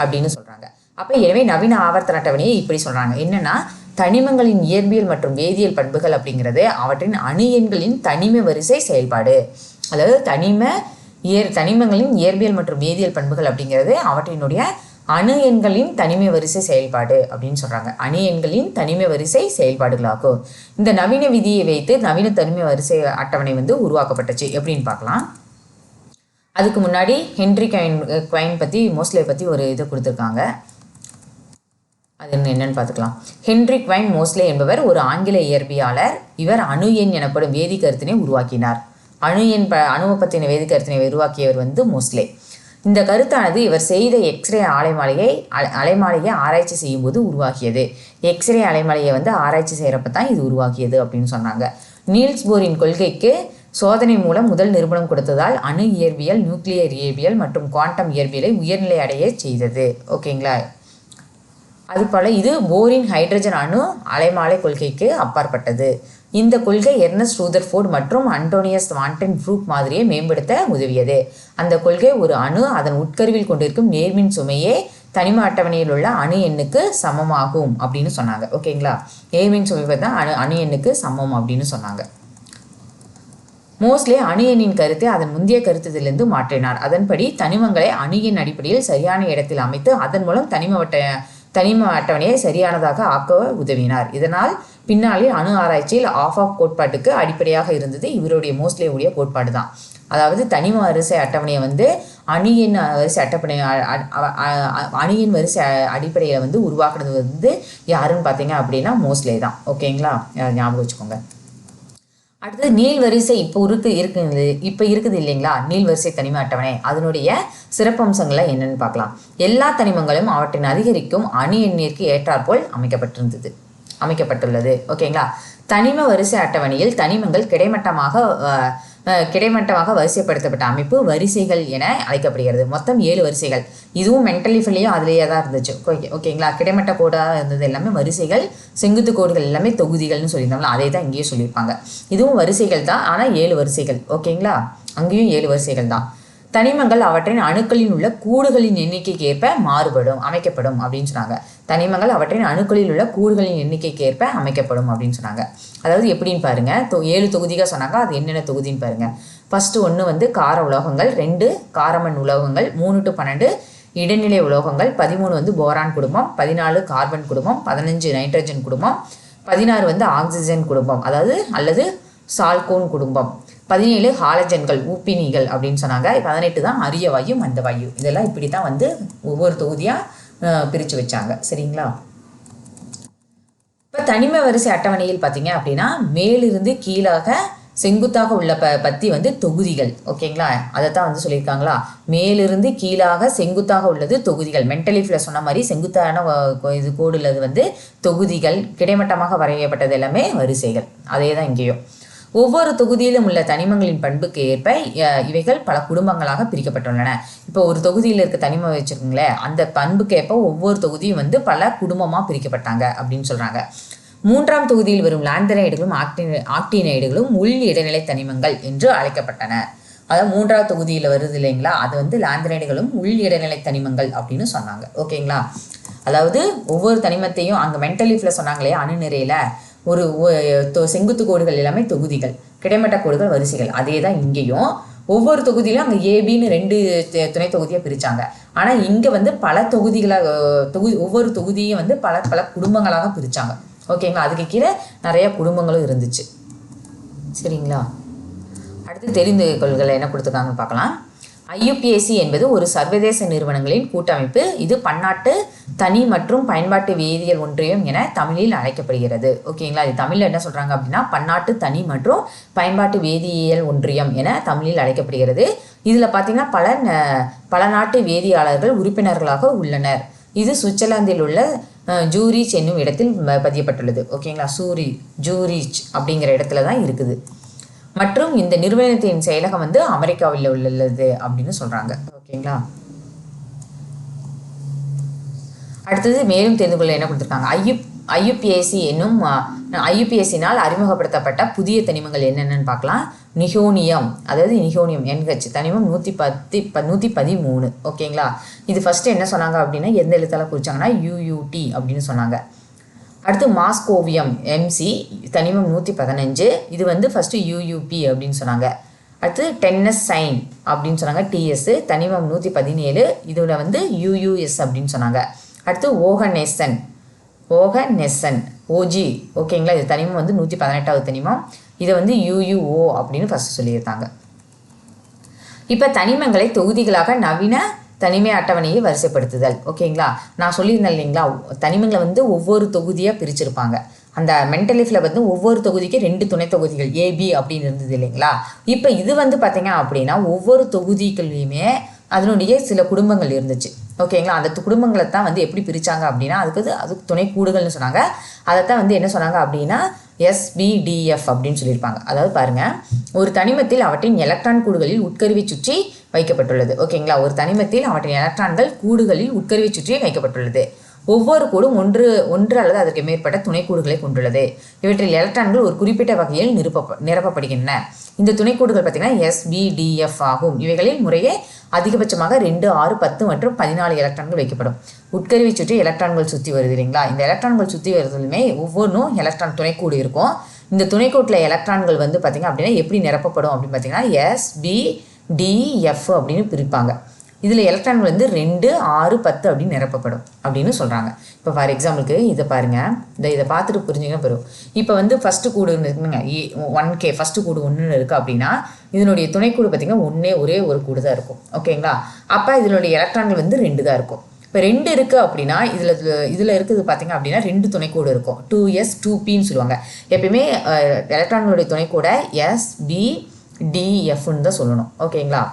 அப்படின்னு சொல்கிறாங்க. அப்போ எனவே நவீன ஆவர்த்தன அட்டவணையை இப்படி சொல்கிறாங்க. என்னென்னா தனிமங்களின் இயற்பியல் மற்றும் வேதியியல் பண்புகள் அப்படிங்கிறது அவற்றின் அணு எண்களின் தனிம வரிசை செயல்பாடு. அதாவது தனிமங்களின் இயற்பியல் மற்றும் வேதியியல் பண்புகள் அப்படிங்கிறது அவற்றினுடைய அணு எண்களின் தனிம வரிசை செயல்பாடு அப்படின்னு சொல்கிறாங்க. அணு எண்களின் தனிம வரிசை செயல்பாடுகளாகும். இந்த நவீன விதியை வைத்து நவீன தனிம வரிசை அட்டவணை வந்து உருவாக்கப்பட்டுச்சு எப்படின்னு பார்க்கலாம். அதுக்கு முன்னாடி ஹென்றி குவைன் பற்றி மோஸ்லே பற்றி ஒரு இது கொடுத்துருக்காங்க, அது என்னன்னு பார்த்துக்கலாம். ஹென்றி குவைன் மோஸ்லே என்பவர் ஒரு ஆங்கில இயற்பியலாளர். இவர் அணு எண் எனப்படும் வேதி கருத்தினை உருவாக்கினார். அணுவை பற்றின வேதி கருத்தினை உருவாக்கியவர் வந்து மோஸ்லே. இந்த கருத்தானது இவர் செய்த எக்ஸ்ரே அலைமாலையை ஆராய்ச்சி செய்யும்போது உருவாக்கியது. எக்ஸ்ரே அலைமாலையை வந்து ஆராய்ச்சி செய்கிறப்ப தான் இது உருவாக்கியது அப்படின்னு சொன்னாங்க. நீல்ஸ் போரின் கொள்கைக்கு சோதனை மூலம் முதல் நிரூபணம் கொடுத்ததால் அணு இயற்பியல், நியூக்ளியர் இயற்பியல் மற்றும் குவாண்டம் இயற்பியலை உயர்நிலை அடைய செய்தது. ஓகேங்களா, அதுபோல் இது போரின் ஹைட்ரஜன் அணு அலைமாலை கொள்கைக்கு அப்பாற்பட்டது. இந்த கொள்கை எர்னஸ்ட் ரூதர்ஃபோர்ட் மற்றும் அண்டோனியஸ் வான் டென் ப்ரூக் மாதிரியை மேம்படுத்த உதவியது. அந்த கொள்கை ஒரு அணு அதன் உட்கருவில் கொண்டிருக்கும் நேர்மின் சுமையே தனிம அட்டவணையில் உள்ள அணு எண்ணுக்கு சமமாகும் அப்படின்னு சொன்னாங்க. ஓகேங்களா, நேர்மின் சுமை தான் அணு எண்ணுக்கு சமம் அப்படின்னு சொன்னாங்க. மோஸ்லே அணு எண்ணின் கருத்தை அதன் முந்தைய கருத்திலிருந்து மாற்றினார். அதன்படி தனிமங்களை அணு எண் அடிப்படையில் சரியான இடத்தில் அமைத்து அதன் மூலம் தனிம அட்டவணையை சரியானதாக ஆக்க உதவினார். இதனால் பின்னாளில் அணு ஆராய்ச்சியில் ஆஃப் கோட்பாட்டுக்கு அடிப்படையாக இருந்தது இவருடைய மோஸ்லேவுடைய கோட்பாடு தான். அதாவது தனிம வரிசை அட்டவணையை வந்து அணியின் வரிசை அட்டப்படை அணியின் வரிசை அடிப்படையில் வந்து உருவாக்குறது வந்து யாருன்னு பார்த்தீங்க அப்படின்னா மோஸ்லே தான். ஓகேங்களா, ஞாபகம் வச்சுக்கோங்க. அடுத்தது நீள் வரிசை இப்போ இருக்குது இல்லைங்களா, நீள் வரிசை தனிம அட்டவணை. அதனுடைய சிறப்பம்சங்களை என்னன்னு பார்க்கலாம். எல்லா தனிமங்களும் அவற்றின் அதிகரிக்கும் அணு எண்ணிற்கு ஏற்றாற்போல் அமைக்கப்பட்டுள்ளது. ஓகேங்களா, தனிம வரிசை அட்டவணையில் தனிமங்கள் கிடைமட்டமாக வரிசைப்படுத்தப்பட்ட அமைப்பு வரிசைகள் என அழைக்கப்படுகிறது. மொத்தம் 7 வரிசைகள். இதுவும் மென்டலிஃபிலையும் அதுலேயே தான் இருந்துச்சு. ஓகேங்களா, கிடைமட்ட கோடாக இருந்தது எல்லாமே வரிசைகள், செங்குத்து கோடுகள் எல்லாமே தொகுதிகள்னு சொல்லியிருந்தாங்களா, அதே தான் இங்கேயும் சொல்லியிருப்பாங்க. இதுவும் வரிசைகள் தான், ஆனால் 7 வரிசைகள். ஓகேங்களா, அங்கேயும் 7 வரிசைகள் தான். தனிமங்கள் அவற்றின் அணுக்களில் உள்ள கூடுகளின் எண்ணிக்கைக்கு ஏற்ப அமைக்கப்படும் அப்படின்னு சொன்னாங்க. தனிமங்கள் அவற்றின் அணுக்களில் உள்ள கூடுகளின் எண்ணிக்கைக்கு ஏற்ப அமைக்கப்படும் அப்படின்னு சொன்னாங்க. அதாவது எப்படின்னு பாருங்க, 7 தொகுதிகள் சொன்னாங்க. அது என்னென்ன தொகுதின்னு பாருங்க. ஃபர்ஸ்ட் 1 வந்து கார உலோகங்கள், 2 காரமண் உலோகங்கள், 3 to 12 இடைநிலை உலோகங்கள், 13 வந்து போரான் குடும்பம், 14 கார்பன் குடும்பம், 15 நைட்ரஜன் குடும்பம், 16 வந்து ஆக்சிஜன் குடும்பம் அல்லது சால்கோன் குடும்பம், 17 ஹாலஜன்கள் ஊப்பினிகள் அப்படின்னு சொன்னாங்க. 18 தான் அரிய வாயு மந்த வாயு. இதெல்லாம் இப்படி தான் வந்து ஒவ்வொரு தொகுதியாக பிரித்து வச்சாங்க. சரிங்களா, இப்போ தனிம வரிசை அட்டவணையில் பார்த்தீங்க அப்படின்னா மேலிருந்து கீழாக செங்குத்தாக உள்ள பத்தி வந்து தொகுதிகள். ஓகேங்களா, அதைத்தான் வந்து சொல்லியிருக்காங்களா, மேலிருந்து கீழாக செங்குத்தாக உள்ளது தொகுதிகள். மென்டலிஃபில் சொன்ன மாதிரி செங்குத்தான இது கோடு உள்ளது வந்து தொகுதிகள், கிடைமட்டமாக வரையப்பட்டது எல்லாமே வரிசைகள். அதே தான் இங்கேயும். ஒவ்வொரு தொகுதியிலும் உள்ள தனிமங்களின் பண்புக்கு ஏற்ப இவைகள் பல குடும்பங்களாக பிரிக்கப்பட்டுள்ளன. இப்போ ஒரு தொகுதியில் இருக்க தனிமம் வச்சுருக்கீங்களேன், அந்த பண்புக்கு ஏற்ப ஒவ்வொரு தொகுதியும் வந்து பல குடும்பமாக பிரிக்கப்பட்டாங்க அப்படின்னு சொல்கிறாங்க. 3ஆம் தொகுதியில் வரும் லாந்தனைடுகளும் ஆக்டினைடுகளும் உள் இடைநிலை தனிமங்கள் என்று அழைக்கப்பட்டன. அதாவது 3ஆவது தொகுதியில் வருது இல்லைங்களா, அது வந்து லாந்தனைடுகளும் உள் இடைநிலை தனிமங்கள் அப்படின்னு சொன்னாங்க. ஓகேங்களா, அதாவது ஒவ்வொரு தனிமத்தையும் அங்கே மென்டலிஃபில் சொன்னாங்களே அணு நிறையில் ஒரு செங்குத்து கோடுகள் எல்லாமே தொகுதிகள், கிடைமட்ட கோடுகள் வரிசைகள். அதே தான் இங்கேயும். ஒவ்வொரு தொகுதியிலும் அங்கே ஏபின்னு 2 துணை தொகுதியாக பிரித்தாங்க. ஆனால் இங்கே வந்து பல தொகுதிகளாக ஒவ்வொரு தொகுதியும் வந்து பல குடும்பங்களாக பிரித்தாங்க. ஓகேங்களா, அதுக்கு கீழே நிறைய குடும்பங்களும் இருந்துச்சு. சரிங்களா, அடுத்து தெரிந்து கொள்கைகள் என்ன கொடுத்துருக்காங்கன்னு பார்க்கலாம். IUPAC என்பது ஒரு சர்வதேச நிறுவனங்களின் கூட்டமைப்பு. இது பன்னாட்டு தனி மற்றும் பயன்பாட்டு வேதியியல் ஒன்றியம் என தமிழில் அழைக்கப்படுகிறது. ஓகேங்களா, இது தமிழில் என்ன சொல்கிறாங்க அப்படின்னா பன்னாட்டு தனி மற்றும் பயன்பாட்டு வேதியியல் ஒன்றியம் என தமிழில் அழைக்கப்படுகிறது. இதில் பார்த்தீங்கன்னா பல நாட்டு வேதியியலாளர்கள் உறுப்பினர்களாக உள்ளனர். இது சுவிட்சர்லாந்தில் உள்ள ஜூரிச் என்னும் இடத்தில் பதியப்பட்டுள்ளது. ஓகேங்களா, ஜூரிச் அப்படிங்கிற இடத்துல தான் இருக்குது. மற்றும் இந்த நிறுவனத்தின் செயலகம் வந்து அமெரிக்காவில் உள்ளது அப்படின்னு சொல்கிறாங்க. ஓகேங்களா, அடுத்தது மேலும் தெரிந்து கொள்ள என்ன கொடுத்துருக்காங்க. IUPAC என்னும் IUPACனால் அறிமுகப்படுத்தப்பட்ட புதிய தனிமங்கள் என்னென்னு பார்க்கலாம். நிகோனியம், அதாவது நிகோனியம் NH தனிமம் 113. ஓகேங்களா, இது ஃபஸ்ட்டு என்ன சொன்னாங்க அப்படின்னா எந்த எழுத்தால் குறிச்சாங்கன்னா UUT அப்படின்னு சொன்னாங்க. அடுத்து மாஸ்கோவியம் MC தனிமம் 115. இது வந்து ஃபஸ்ட்டு UUP அப்படின்னு சொன்னாங்க. அடுத்து டென்னஸ் சைன் அப்படின்னு சொன்னாங்க TS தனிமம் 117. இதில் வந்து UUS அப்படின்னு சொன்னாங்க. அடுத்து ஓகனெசன் OG. ஓகேங்களா, இது தனிமம் வந்து 118வது தனிமம். இதை வந்து UUO அப்படின்னு ஃபஸ்ட்டு சொல்லியிருந்தாங்க. இப்போ தனிமங்களை தொகுதிகளாக நவீன தனிமை அட்டவணையை வரிசைப்படுத்துதல். ஓகேங்களா, நான் சொல்லியிருந்தேன் இல்லைங்களா, தனிமங்களை வந்து ஒவ்வொரு தொகுதியாக பிரிச்சிருப்பாங்க. அந்த மென்டலிஃபில் வந்து ஒவ்வொரு தொகுதிக்கு 2 துணை தொகுதிகள் AB அப்படின்னு இருந்தது இல்லைங்களா. இப்போ இது வந்து பார்த்தீங்க அப்படின்னா ஒவ்வொரு தொகுதிகள்லையுமே அதனுடைய சில குடும்பங்கள் இருந்துச்சு. ஓகேங்களா, அந்த குடும்பங்களை தான் வந்து எப்படி பிரித்தாங்க அப்படின்னா அதுக்கு துணை கூடுகள்னு சொன்னாங்க. அதைத்தான் வந்து என்ன சொன்னாங்க அப்படின்னா SBDF அப்படின்னு சொல்லியிருப்பாங்க. அதாவது பாருங்கள், ஒரு தனிமத்தில் அவற்றின் எலக்ட்ரான் கூடுகளில் உட்கருவை சுற்றி வைக்கப்பட்டுள்ளது. ஓகேங்களா, ஒரு தனிமத்தில் அவற்றின் எலக்ட்ரான்கள் கூடுகளில் உட்கருவை சுற்றி வைக்கப்பட்டுள்ளது. ஒவ்வொரு கூடும் ஒன்று அல்லது அதற்கு மேற்பட்ட துணைக்கூடுகளை கொண்டுள்ளது. இவற்றில் எலக்ட்ரான்கள் ஒரு குறிப்பிட்ட வகையில் நிரப்பப்படுகின்றன. இந்த துணைக்கூடுகள் பார்த்தீங்கன்னா SBDF ஆகும். இவைகளில் முறையே அதிகபட்சமாக 2, 6, 10 மற்றும் 14 எலக்ட்ரான்கள் வைக்கப்படும். உட்கருவை சுற்றி எலக்ட்ரான்கள் சுற்றி வருது இல்லைங்களா. இந்த எலக்ட்ரான்கள் சுற்றி வருதுமே ஒவ்வொன்றும் எலக்ட்ரான் துணைக்கூடு இருக்கும். இந்த துணைக்கூட்டில் எலக்ட்ரான்கள் வந்து பார்த்திங்க அப்படின்னா எப்படி நிரப்பப்படும் அப்படின்னு பார்த்தீங்கன்னா SBDF அப்படின்னு பிரிப்பாங்க. இதில் எலக்ட்ரான்கள் வந்து 2, 6, 10 அப்படின்னு நிரப்பப்படும் அப்படின்னு சொல்கிறாங்க. இப்போ ஃபார் எக்ஸாம்பிளுக்கு இதை பாருங்கள், இதை பார்த்துட்டு புரிஞ்சுங்க பெறும். இப்போ வந்து ஃபஸ்ட்டு கூடு இருக்குங்க 1K, ஃபஸ்ட்டு கூடு 1 இருக்குது அப்படின்னா இதனுடைய துணைக்கூடு பார்த்திங்கன்னா ஒரே ஒரு கூடு தான் இருக்கும். ஓகேங்களா? அப்போ இதனுடைய எலக்ட்ரான்கள் வந்து 2 தான் இருக்கும். இப்போ 2 இருக்குது அப்படின்னா இதில் இருக்குது பார்த்திங்க அப்படின்னா 2 துணைக்கூடு இருக்கும். 2s 2pன்னு சொல்லுவாங்க. எப்பயுமே எலக்ட்ரான்களுடைய துணைக்கூட SBDFன்னு தான் சொல்லணும். ஓகேங்களா?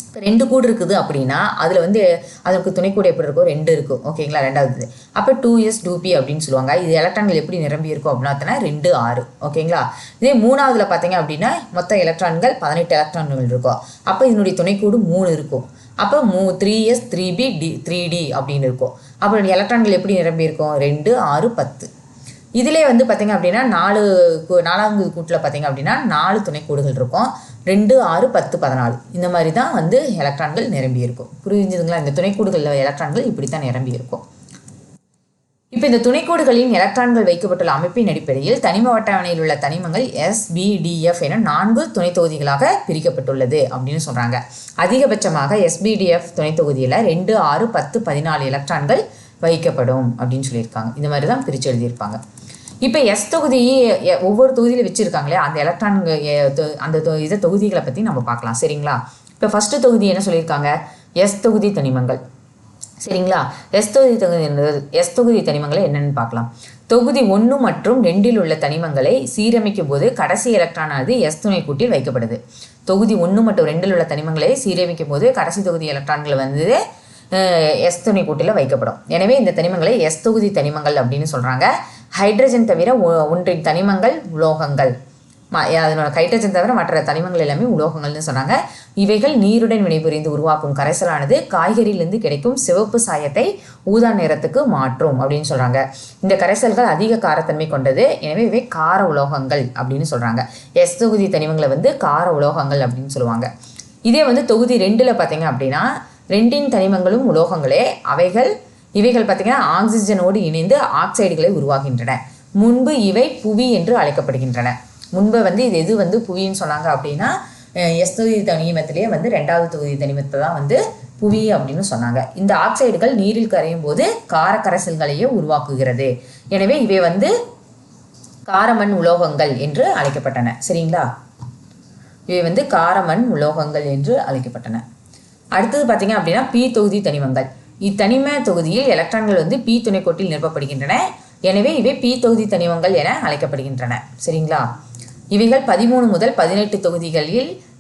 இப்போ 2 கூடு இருக்குது அப்படின்னா அதில் வந்து அதற்கு துணைக்கூடு எப்படி இருக்கும்? 2 இருக்கும். ஓகேங்களா? ரெண்டாவது அப்போ 2s 2p அப்படின்னு சொல்லுவாங்க. இது எலக்ட்ரான்கள் எப்படி நிரம்பி இருக்கும் அப்படின்னா 2, 6. ஓகேங்களா? இதே மூணாவதுல பார்த்தீங்க அப்படின்னா மொத்த எலக்ட்ரான்கள் 18 எலக்ட்ரான்கள் இருக்கும். அப்போ இதனுடைய துணைக்கூடு 3 இருக்கும். அப்போ 3s 3b 3d அப்படின்னு இருக்கும். அப்போ எலக்ட்ரான்கள் எப்படி நிரம்பி இருக்கும்? 2, 6, 10. இதிலே வந்து பார்த்திங்க அப்படின்னா 4வது கூட்டில் பார்த்திங்க அப்படின்னா 4 துணைக்கூடுகள் இருக்கும். 2, 6, 10, 14 இந்த மாதிரி தான் வந்து எலக்ட்ரான்கள் நிரம்பி இருக்கும். புரிஞ்சுதுங்களா? இந்த துணைக்கூடுகளில் எலக்ட்ரான்கள் இப்படி தான் நிரம்பி இருக்கும். இப்போ இந்த துணைக்கூடுகளின் எலக்ட்ரான்கள் வைக்கப்பட்டுள்ள அமைப்பின் அடிப்படையில் தனிம அட்டவணையில் உள்ள தனிமங்கள் SBDF என 4 துணை தொகுதிகளாக பிரிக்கப்பட்டுள்ளது அப்படின்னு சொல்கிறாங்க. அதிகபட்சமாக SBDF துணை தொகுதியில் 2, 6, 10, 14 எலக்ட்ரான்கள் வைக்கப்படும் அப்படின்னு சொல்லியிருக்காங்க. இந்த மாதிரி தான் பிரித்து எழுதியிருப்பாங்க. இப்போ எஸ் தொகுதி ஒவ்வொரு தொகுதியில் வச்சுருக்காங்களே அந்த அந்த தொகுதிகளை பற்றி நம்ம பார்க்கலாம். சரிங்களா? இப்போ ஃபஸ்ட்டு தொகுதி என்ன சொல்லியிருக்காங்க? எஸ் தொகுதி தனிமங்கள். சரிங்களா? எஸ் தொகுதி தனிமங்களை என்னென்னு பார்க்கலாம். தொகுதி 1 மற்றும் 2 உள்ள தனிமங்களை சீரமைக்கும் போது கடைசி எலக்ட்ரானானது எஸ் துணை கூட்டில் வைக்கப்படுது. தொகுதி 1 மற்றும் 2 உள்ள தனிமங்களை சீரமைக்கும் போது கடைசி தொகுதி எலக்ட்ரான்கள் வந்து எஸ் துணை கூட்டில் வைக்கப்படும். எனவே இந்த தனிமங்களை எஸ் தொகுதி தனிமங்கள் அப்படின்னு சொல்கிறாங்க. ஹைட்ரஜன் தவிர ஒன்றின் தனிமங்கள் உலோகங்கள். அதனோட ஹைட்ரஜன் தவிர மற்ற தனிமங்கள் எல்லாமே உலோகங்கள்னு சொன்னாங்க. இவைகள் நீருடன் வினைபுரிந்து உருவாக்கும் கரைசலானது காய்கறியிலிருந்து கிடைக்கும் சிவப்பு சாயத்தை ஊதா நிறத்துக்கு மாற்றும் அப்படின்னு சொல்கிறாங்க. இந்த கரைசல்கள் அதிக காரத்தன்மை கொண்டது. எனவே இவை கார உலோகங்கள் அப்படின்னு சொல்கிறாங்க. எஸ் தொகுதி தனிமங்களை வந்து கார உலோகங்கள் அப்படின்னு சொல்லுவாங்க. இதே வந்து தொகுதி 2ல் பார்த்தீங்க அப்படின்னா 2 தனிமங்களும் உலோகங்களே. இவைகள் பார்த்திங்கன்னா ஆக்சிஜனோடு இணைந்து ஆக்சைடுகளை உருவாகின்றன. முன்பு இவை புவி என்று அழைக்கப்படுகின்றன. முன்பு வந்து இது எது வந்து புவின்னு சொன்னாங்க அப்படின்னா எஸ் தொகுதி தனிமத்திலேயே வந்து 2வது தொகுதி தனிமத்தை தான் வந்து புவி அப்படின்னு சொன்னாங்க. இந்த ஆக்சைடுகள் நீரில் கரையும் போது கார கரைசல்களையே உருவாக்குகிறது. எனவே இவை வந்து காரமண் உலோகங்கள் என்று அழைக்கப்பட்டன. சரிங்களா? இவை வந்து காரமண் உலோகங்கள் என்று அழைக்கப்பட்டன. அடுத்தது பார்த்தீங்க அப்படின்னா பி தொகுதி தனிமங்கள். இத்தனிம தொகுதியில் எலக்ட்ரான்கள் வந்து பி துணைக்கோட்டில் நிரப்பப்படுகின்றன. எனவே இவை பி தொகுதி தனிமங்கள் என அழைக்கப்படுகின்றன. சரிங்களா? இவைகள் 13 முதல் 18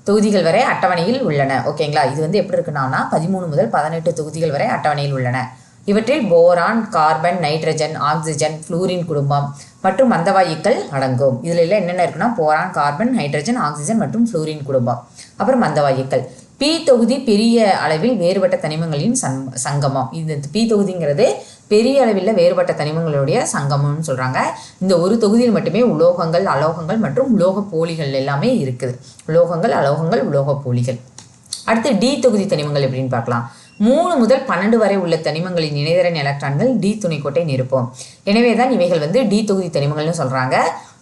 தொகுதிகள் வரை அட்டவணையில் உள்ளன. ஓகேங்களா? இது வந்து எப்படி இருக்குன்னா 13 முதல் 18 தொகுதிகள் வரை அட்டவணையில் உள்ளன. இவற்றில் boron, carbon, nitrogen, oxygen, fluorine குடும்பம் மற்றும் மந்தவாயுக்கள் அடங்கும். இதில் எல்லாம் என்னென்ன இருக்குன்னா போரான், கார்பன், ஹைட்ரஜன், ஆக்சிஜன் மற்றும் ஃப்ளூரின் குடும்பம், அப்புறம் மந்தவாயுக்கள். பி தொகுதி பெரிய அளவில் வேறுபட்ட தனிமங்களின் சங்கமம். இந்த பி தொகுதிங்கிறது பெரிய அளவில் வேறுபட்ட தனிமங்களுடைய சங்கமம்னு சொல்கிறாங்க. இந்த ஒரு தொகுதியில் மட்டுமே உலோகங்கள், அலோகங்கள் மற்றும் உலோக போலிகள் எல்லாமே இருக்குது. உலோகங்கள், அலோகங்கள், உலோக போலிகள். அடுத்து டி தொகுதி தனிமங்கள் எப்படின்னு பார்க்கலாம். 3 முதல் 12 வரை உள்ள தனிமங்களின் இணைதிறன் எலக்ட்ரான்கள் டி துணைக்கோட்டை நிரப்பும். எனவே தான் இவைகள் வந்து டி தொகுதி தனிமங்கள்னு சொல்கிறாங்க.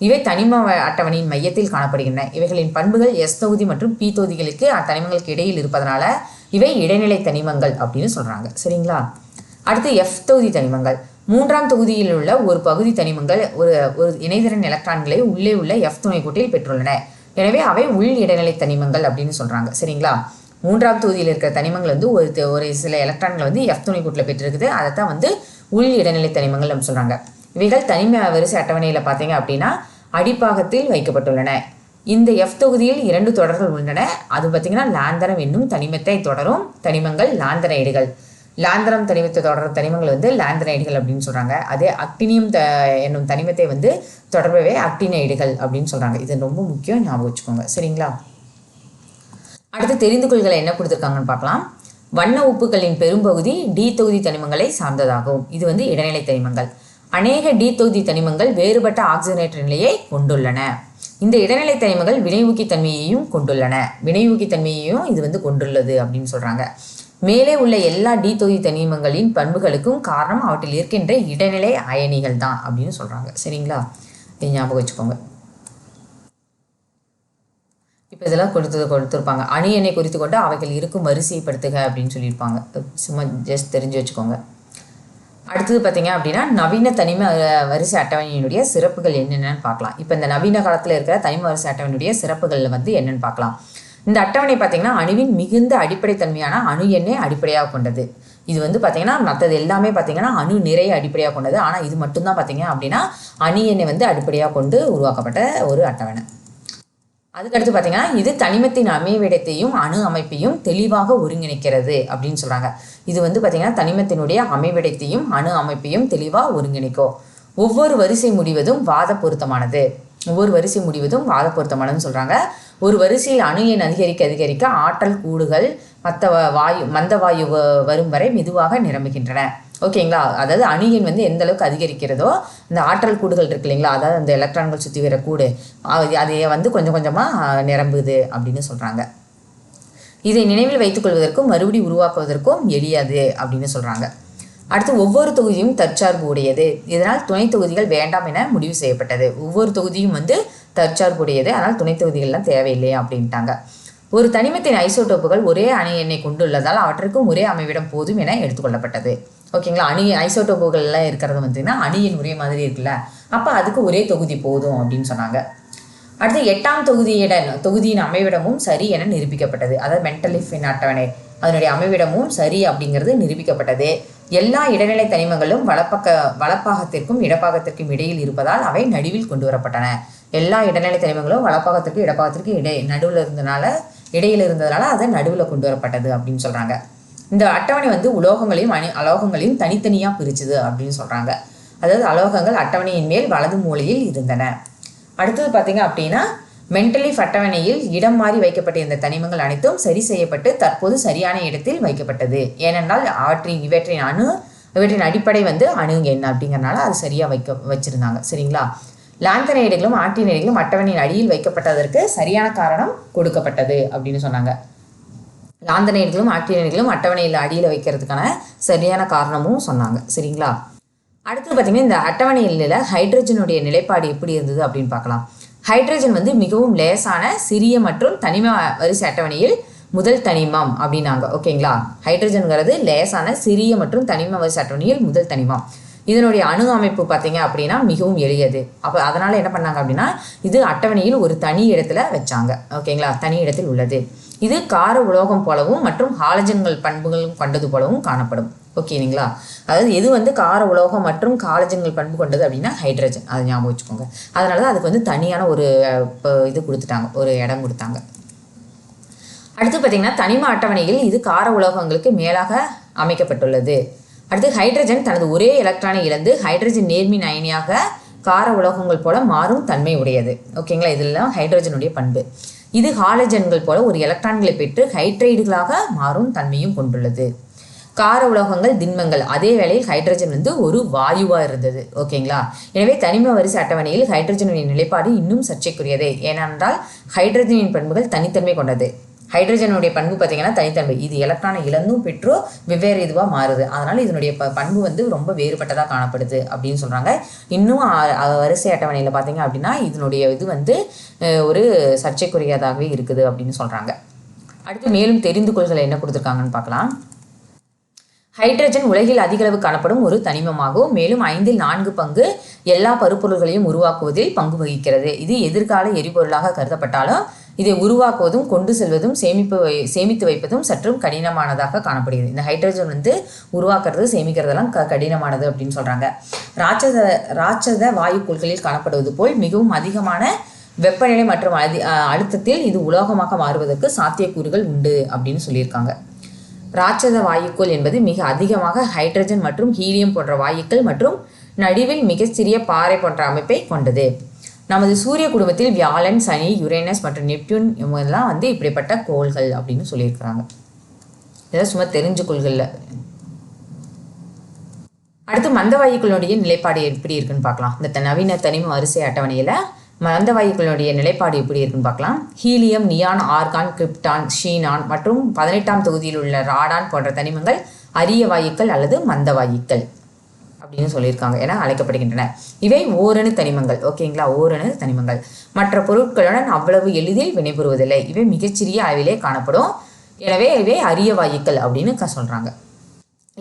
இவை தனிம அட்டவணையின் மையத்தில் காணப்படுகின்றன. இவைகளின் பண்புகள் எஸ் தொகுதி மற்றும் பி தொகுதிகளுக்கு அத்தனிமங்களுக்கு இடையில் இருப்பதனால இவை இடைநிலை தனிமங்கள் அப்படின்னு சொல்கிறாங்க. சரிங்களா? அடுத்து எஃப் தொகுதி தனிமங்கள். 3ஆம் தொகுதியில் உள்ள ஒரு பகுதி தனிமங்கள் ஒரு இணைதிறன் எலக்ட்ரான்களை உள்ளே உள்ள எஃப் துணைக்கூட்டில் பெற்றுள்ளன. எனவே அவை உள் இடைநிலை தனிமங்கள் அப்படின்னு சொல்கிறாங்க. சரிங்களா? 3ஆம் தொகுதியில் இருக்கிற தனிமங்கள் வந்து ஒரு சில எலக்ட்ரான்கள் வந்து எஃப் துணைக்கூட்டில் பெற்றிருக்குது. அதைத்தான் வந்து உள் இடைநிலை தனிமங்கள் அப்படின்னு சொல்கிறாங்க. இவைகள் தனிம வரிசை அட்டவணையில் பார்த்தீங்க அப்படின்னா அடிப்பாகத்தில் வைக்கப்பட்டுள்ளன. இந்த எஃப் தொகுதியில் 2 தொடர்கள் உள்ளன. அது பார்த்திங்கன்னா லாந்தரம் என்னும் தனிமத்தை தொடரும் தனிமங்கள் லாந்தரைடுகள். லாந்தரம் தனிமத்தை தொடரும் தனிமங்கள் வந்து லாந்தரைடுகள் அப்படின்னு சொல்கிறாங்க. அதே அக்டினியம் என்னும் தனிமத்தை வந்து தொடர்பவே அக்டினைடுகள் அப்படின்னு சொல்கிறாங்க. இது ரொம்ப முக்கியம், ஞாபகம் வச்சுக்கோங்க. சரிங்களா? அடுத்து தெரிந்து கொள்களை என்ன கொடுத்துருக்காங்கன்னு பார்க்கலாம். வண்ண உப்புகளின் பெரும்பகுதி டி தொகுதி தனிமங்களை சார்ந்ததாகும். இது வந்து இடைநிலை தனிமங்கள். அநேக டி தொகுதி தனிமங்கள் வேறுபட்ட ஆக்சிஜனேற்ற நிலையை கொண்டுள்ளன. இந்த இடைநிலை தனிமங்கள் வினையூக்கித்தன்மையையும் கொண்டுள்ளன. வினையூக்கித்தன்மையையும் இது வந்து கொண்டுள்ளது அப்படின்னு சொல்கிறாங்க. மேலே உள்ள எல்லா டி தொகுதி தனிமங்களின் பண்புகளுக்கும் காரணம் அவற்றில் இருக்கின்ற இடைநிலை அயனிகள் தான் அப்படின்னு சொல்கிறாங்க. சரிங்களா? இதை ஞாபகம் வச்சுக்கோங்க. இப்போ இதெல்லாம் கொடுத்துருப்பாங்க. அணு எண்ணை குறித்து கொண்டு அவைகள் இருக்கும் வரிசைப்படுத்துக அப்படின்னு சொல்லியிருப்பாங்க. சும்மா ஜஸ்ட் தெரிஞ்சு வச்சுக்கோங்க. அடுத்தது பார்த்தீங்க அப்படின்னா நவீன தனிம வரிசை அட்டவணையினுடைய சிறப்புகள் என்னென்னு பார்க்கலாம். இப்போ இந்த நவீன காலத்தில் இருக்கிற தனிம வரிசை அட்டவணையுடைய சிறப்புகளில் வந்து என்னென்னு பார்க்கலாம். இந்த அட்டவணை பார்த்தீங்கன்னா அணுவின் மிகுந்த அடிப்படைத்தன்மையான அணு எண்ணை அடிப்படையாக கொண்டது. இது வந்து பார்த்தீங்கன்னா மற்றது எல்லாமே பார்த்தீங்கன்னா அணு நிறைய அடிப்படையாக கொண்டது. ஆனால் இது மட்டும்தான் பார்த்தீங்க அப்படின்னா அணு எண்ணை வந்து அடிப்படையாக கொண்டு உருவாக்கப்பட்ட ஒரு அட்டவணை. அதுக்கடுத்து பார்த்தீங்கன்னா இது தனிமத்தின் அமைவிடத்தையும் அணு அமைப்பையும் தெளிவாக ஒருங்கிணைக்கிறது அப்படின்னு சொல்கிறாங்க. இது வந்து பார்த்தீங்கன்னா தனிமத்தினுடைய அமைவிடத்தையும் அணு அமைப்பையும் தெளிவாக ஒருங்கிணைக்கும். ஒவ்வொரு வரிசை முடிவதும் வாத பொருத்தமானது. ஒவ்வொரு வரிசை முடிவதும் வாத பொருத்தமானதுன்னு சொல்கிறாங்க. ஒரு வரிசையில் அணு எண் அதிகரிக்க ஆற்றல் கூடுகள் மந்த வாயு வரும் வரை மெதுவாக நிரம்புகின்றன. ஓகேங்களா? அதாவது அணு எண் வந்து எந்த அளவுக்கு அதிகரிக்கிறதோ இந்த ஆற்றல் கூடுகள் இருக்கு இல்லைங்களா, அதாவது அந்த எலக்ட்ரான்கள் சுற்றி வர கூடு அதை வந்து கொஞ்சம் கொஞ்சமாக நிரம்புது அப்படின்னு சொல்கிறாங்க. இதை நினைவில் வைத்துக்கொள்வதற்கும் மறுபடி உருவாக்குவதற்கும் எளியது அப்படின்னு சொல்கிறாங்க. அடுத்து ஒவ்வொரு தொகுதியும் தற்சார்பு உடையது. இதனால் துணை தொகுதிகள் வேண்டாம் என முடிவு செய்யப்பட்டது. ஒவ்வொரு தொகுதியும் வந்து தற்சார்பு உடையது, ஆனால் துணை தொகுதிகள்லாம் தேவையில்லை அப்படின்ட்டாங்க. ஒரு தனிமத்தின் ஐசோடோப்புகள் ஒரே அணு எண்ணை கொண்டுள்ளதால் அவற்றுக்கும் ஒரே அமைவிடம் போதும் என எடுத்துக்கொள்ளப்பட்டது. ஓகேங்களா? ஐசோடோப்புகள்லாம் இருக்கிறது வந்துன்னா அணு எண் ஒரே மாதிரி இருக்குல்ல, அப்போ அதுக்கு ஒரே தொகுதி போதும் அப்படின்னு சொன்னாங்க. அடுத்து 8ஆம் தொகுதியின் அமைவிடமும் சரி என நிரூபிக்கப்பட்டது. அதாவது மென்டலிஃபின் அட்டவணை அதனுடைய அமைவிடமும் சரி அப்படிங்கிறது நிரூபிக்கப்பட்டது. எல்லா இடைநிலை தனிமங்களும் வலப்பாகத்திற்கும் இடப்பாகத்திற்கும் இடையில் இருப்பதால் அவை நடுவில் கொண்டு வரப்பட்டன. எல்லா இடைநிலை தனிமங்களும் வலப்பாகத்திற்கு இடப்பாகத்திற்கு இடையில் இருந்ததுனால அதை நடுவில் கொண்டு வரப்பட்டது அப்படின்னு சொல்கிறாங்க. இந்த அட்டவணை வந்து உலோகங்களையும் அலோகங்களையும் தனித்தனியாக பிரிச்சுது அப்படின்னு சொல்கிறாங்க. அதாவது அலோகங்கள் அட்டவணையின் மேல் வலது மூலையில் இருந்தன. அடுத்தது பார்த்தீங்க அப்படின்னா மென்டலிஃப் அட்டவணையில் இடம் மாறி வைக்கப்பட்ட இந்த தனிமங்கள் அனைத்தும் சரி செய்யப்பட்டு தற்போது சரியான இடத்தில் வைக்கப்பட்டது. ஏனென்றால் இவற்றின் அடிப்படை வந்து அணு எண் அப்படிங்கிறனால அது சரியாக வச்சிருந்தாங்க. சரிங்களா? லாந்தனைடுகளும் ஆக்டினைடுகளும் அட்டவணையின் அடியில் வைக்கப்பட்டதற்கு சரியான காரணம் கொடுக்கப்பட்டது அப்படின்னு சொன்னாங்க. லாந்தனைடுகளும் ஆக்டினைடுகளும் அட்டவணையில் அடியில் வைக்கிறதுக்கான சரியான காரணமும் சொன்னாங்க. சரிங்களா? அடுத்து பார்த்தீங்கன்னா இந்த அட்டவணையில் ஹைட்ரஜனுடைய நிலைப்பாடு எப்படி இருந்தது அப்படின்னு பார்க்கலாம். ஹைட்ரஜன் வந்து மிகவும் லேசான சிறிய மற்றும் தனிம வரிசை அட்டவணையில் முதல் தனிமம் அப்படின்னாங்க. ஓகேங்களா? ஹைட்ரஜன்கிறது லேசான சிறிய மற்றும் தனிம வரிசை அட்டவணையில் முதல் தனிமம். இதனுடைய அணு அமைப்பு பார்த்தீங்க அப்படின்னா மிகவும் எளியது. அப்போ அதனால் என்ன பண்ணாங்க அப்படின்னா இது அட்டவணையில் ஒரு தனி இடத்துல வச்சாங்க. ஓகேங்களா? தனி இடத்தில் உள்ளது. இது கார உலோகம் போலவும் மற்றும் ஹாலஜன்கள் பண்புகளும் கொண்டது போலவும் காணப்படும். ஓகேங்களா? அதாவது எது வந்து கார உலோகம் மற்றும் காலஜன்கள் பண்பு கொண்டது அப்படின்னா ஹைட்ரஜன். அதை ஞாபகம் வச்சுக்கோங்க. அதனால தான் அதுக்கு வந்து தனியான ஒரு இது கொடுத்துட்டாங்க, ஒரு இடம் கொடுத்தாங்க. அடுத்து பார்த்தீங்கன்னா தனிம அட்டவணையில் இது கார உலோகங்களுக்கு மேலாக அமைக்கப்பட்டுள்ளது. அடுத்து ஹைட்ரஜன் தனது ஒரே எலக்ட்ரானை இழந்து ஹைட்ரஜன் நேர்மின் அயனியாக கார உலோகங்கள் போல மாறும் தன்மை உடையது. ஓகேங்களா? இதெல்லாம் ஹைட்ரஜனுடைய பண்பு. இது ஹாலஜன்கள் போல ஒரு எலக்ட்ரான்களை பெற்று ஹைட்ரைடுகளாக மாறும் தன்மையும் கொண்டுள்ளது. கார உலோகங்கள் திண்மங்கள், அதே வேளையில் ஹைட்ரஜன் வந்து ஒரு வாயுவாக இருந்தது. ஓகேங்களா? எனவே தனிம வரிசை அட்டவணையில் ஹைட்ரஜனுடைய நிலைப்பாடு இன்னும் சர்ச்சைக்குரியது. ஏனென்றால் ஹைட்ரஜனின் பண்புகள் தனித்தன்மை கொண்டது. ஹைட்ரஜனுடைய பண்பு பார்த்தீங்கன்னா தனித்தன்மை. இது எலக்ட்ரானை இழந்தும் பெற்றோ வெவ்வேறு இதுவாக மாறுது. அதனால் இதனுடைய பண்பு வந்து ரொம்ப வேறுபட்டதாக காணப்படுது அப்படின்னு சொல்கிறாங்க. இன்னும் வரிசை அட்டவணையில் பார்த்தீங்க அப்படின்னா இதனுடைய இது வந்து ஒரு சர்ச்சைக்குரியதாகவே இருக்குது அப்படின்னு சொல்கிறாங்க. அடுத்து மேலும் தெரிந்து கொள்கள் என்ன கொடுத்துருக்காங்கன்னு பார்க்கலாம். ஹைட்ரஜன் உலகில் அதிகளவு காணப்படும் ஒரு தனிமமாகும். மேலும் 4 எல்லா பருப்பொருள்களையும் உருவாக்குவதில் பங்கு வகிக்கிறது. இது எதிர்கால எரிபொருளாக கருதப்பட்டாலும் இதை உருவாக்குவதும் கொண்டு செல்வதும் சேமித்து வைப்பதும் சற்றும் கடினமானதாக காணப்படுகிறது. இந்த ஹைட்ரஜன் வந்து உருவாக்குறது சேமிக்கிறதெல்லாம் கடினமானது அப்படின்னு சொல்கிறாங்க. ராட்சத வாயுக்கோள்களில் காணப்படுவது போல் மிகவும் அதிகமான வெப்பநிலை மற்றும் அழுத்தத்தில் இது உலோகமாக மாறுவதற்கு சாத்தியக்கூறுகள் உண்டு அப்படின்னு சொல்லியிருக்காங்க. ராட்சத வாயுக்கள் என்பது மிக அதிகமாக ஹைட்ரஜன் மற்றும் ஹீலியம் போன்ற வாயுக்கள் மற்றும் நடுவில் மிகச்சிறிய பாறை போன்ற அமைப்பை கொண்டது. நமது சூரிய குடும்பத்தில் வியாழன், சனி, யுரேனஸ் மற்றும் நெப்டியூன் இவங்கெல்லாம் வந்து இப்படிப்பட்ட கோள்கள் அப்படின்னு சொல்லியிருக்கிறாங்க. இதெல்லாம் சும்மா தெரிஞ்சு கொள்கள்ல. அடுத்து மந்த வாயுக்களுடைய நிலைப்பாடு எப்படி இருக்குன்னு பார்க்கலாம். இந்த நவீன தனிம வரிசை அட்டவணையில் மந்த வாயுக்களுடைய நிலைப்பாடு எப்படி இருக்குன்னு பார்க்கலாம். ஹீலியம், நியான், ஆர்கான், கிரிப்டான், ஷீனான் மற்றும் 18ஆம் தொகுதியில் உள்ள ராடான் போன்ற தனிமங்கள் அரிய வாயுக்கள் அல்லது மந்த வாயுக்கள் அப்படின்னு சொல்லியிருக்காங்க என அழைக்கப்படுகின்றன. இவை ஓரணு தனிமங்கள். ஓகேங்களா, ஓரணு தனிமங்கள் மற்ற பொருட்களுடன் அவ்வளவு எளிதில் வினைபுரிவதில்லை. இவை மிகச்சிறிய அளவிலே காணப்படும். எனவே இவை அரிய வாயுக்கள் அப்படின்னு சொல்றாங்க.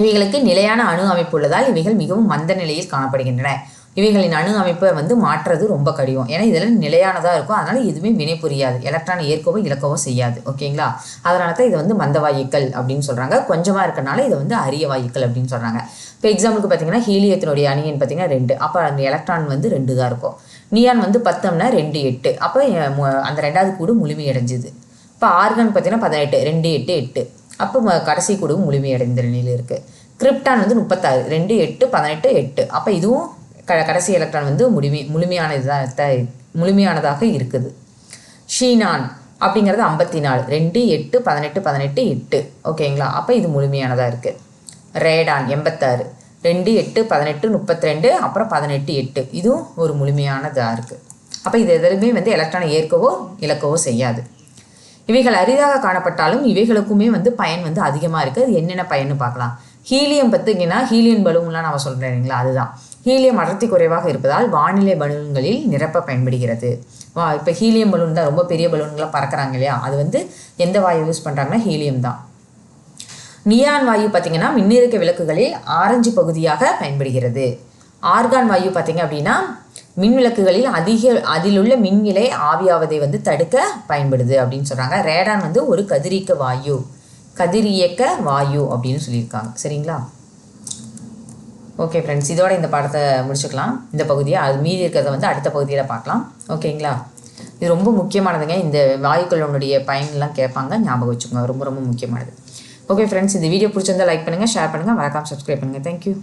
இவைகளுக்கு நிலையான அணு அமைப்பு உள்ளதால் இவைகள் மிகவும் மந்த நிலையில் காணப்படுகின்றன. இவைகளின் அணு அமைப்பை மாற்றுறது ரொம்ப கடினம். ஏன்னா இதெல்லாம் நிலையானதாக இருக்கும். அதனால எதுவுமே வினை புரியாது, எலக்ட்ரானை ஏற்கவோ இழக்கவோ செய்யாது. ஓகேங்களா, அதனால தான் இதை மந்த வாயுக்கள் அப்படின்னு சொல்றாங்க. கொஞ்சமாக இருக்கனால இதை அரிய வாயுக்கள் அப்படின்னு சொல்றாங்க. இப்போ எக்ஸாம்பிளுக்கு பார்த்தீங்கன்னா ஹீலியத்தினுடைய அணியன் பார்த்தீங்கன்னா 2. அப்போ அந்த எலக்ட்ரான் 2 தான் இருக்கும். நியான் 10னா 2 8. அப்போ அந்த 2வது கூடு முழுமையடைஞ்சுது. இப்போ ஆர்கான் பார்த்தீங்கன்னா 18 2 8 8. அப்போ கடைசி கூடு முழுமையடைந்த நிலையில் இருக்குது. கிரிப்டான் 36 2 8 18 8. அப்போ இதுவும் கடைசி எலக்ட்ரான் முழுமையானதாக இருக்குது. ஷீனான் அப்படிங்கிறது 54 2 8 18 18 8. ஓகேங்களா, அப்போ இது முழுமையானதாக இருக்குது. ரேடான் 86 2 8 18 32 அப்புறம் 18 8. இதுவும் ஒரு முழுமையானதாக இருக்குது. அப்போ இது எதுவுமே எலக்ட்ரானை ஏற்கவோ இழக்கவோ செய்யாது. இவைகள் அரிதாக காணப்பட்டாலும் இவைகளுக்குமே பயன் அதிகமாக இருக்குது. அது என்னென்ன பயன்னு பார்க்கலாம். ஹீலியம் பார்த்தீங்கன்னா ஹீலியம் பலூன்லாம் நம்ம சொல்கிறேன் இல்லைங்களா, அதுதான். ஹீலியம் அடர்த்தி குறைவாக இருப்பதால் வானிலை பலூன்களில் நிரப்ப பயன்படுகிறது. இப்போ ஹீலியம் பலூன் தான், ரொம்ப பெரிய பலூன்களாக பறக்கிறாங்க இல்லையா, அது எந்த வாயு யூஸ் பண்ணுறாங்கன்னா ஹீலியம் தான். நியான் வாயு பார்த்தீங்கன்னா மின்னிறக்க விளக்குகளில் ஆரஞ்சு பகுதியாக பயன்படுகிறது. ஆர்கான் வாயு பார்த்தீங்க அப்படின்னா மின் விளக்குகளில் அதிலுள்ள மின்விலை ஆவியாவதை தடுக்க பயன்படுது அப்படின்னு சொல்கிறாங்க. ரேடான் ஒரு கதிரியக்க வாயு அப்படின்னு சொல்லியிருக்காங்க. சரிங்களா, ஓகே ஃப்ரெண்ட்ஸ், இதோட இந்த பாடத்தை முடிச்சுக்கலாம். இந்த பகுதியை அது மீதி இருக்கிறத அடுத்த பகுதியில் பார்க்கலாம். ஓகேங்களா, இது ரொம்ப முக்கியமானதுங்க. இந்த வாயுக்களுடைய பயன்லாம் கேட்பாங்க, ஞாபகம் வச்சுக்கோங்க. ரொம்ப ரொம்ப முக்கியமானது. ஓகே ஃப்ரெண்ட்ஸ், இந்த வீடியோ பிடிச்சிருந்தா லைக் பண்ணுங்கள், ஷேர் பண்ணுங்கள், மறக்காம சப்ஸ்கிரைப் பண்ணுங்கள். தேங்க்யூ.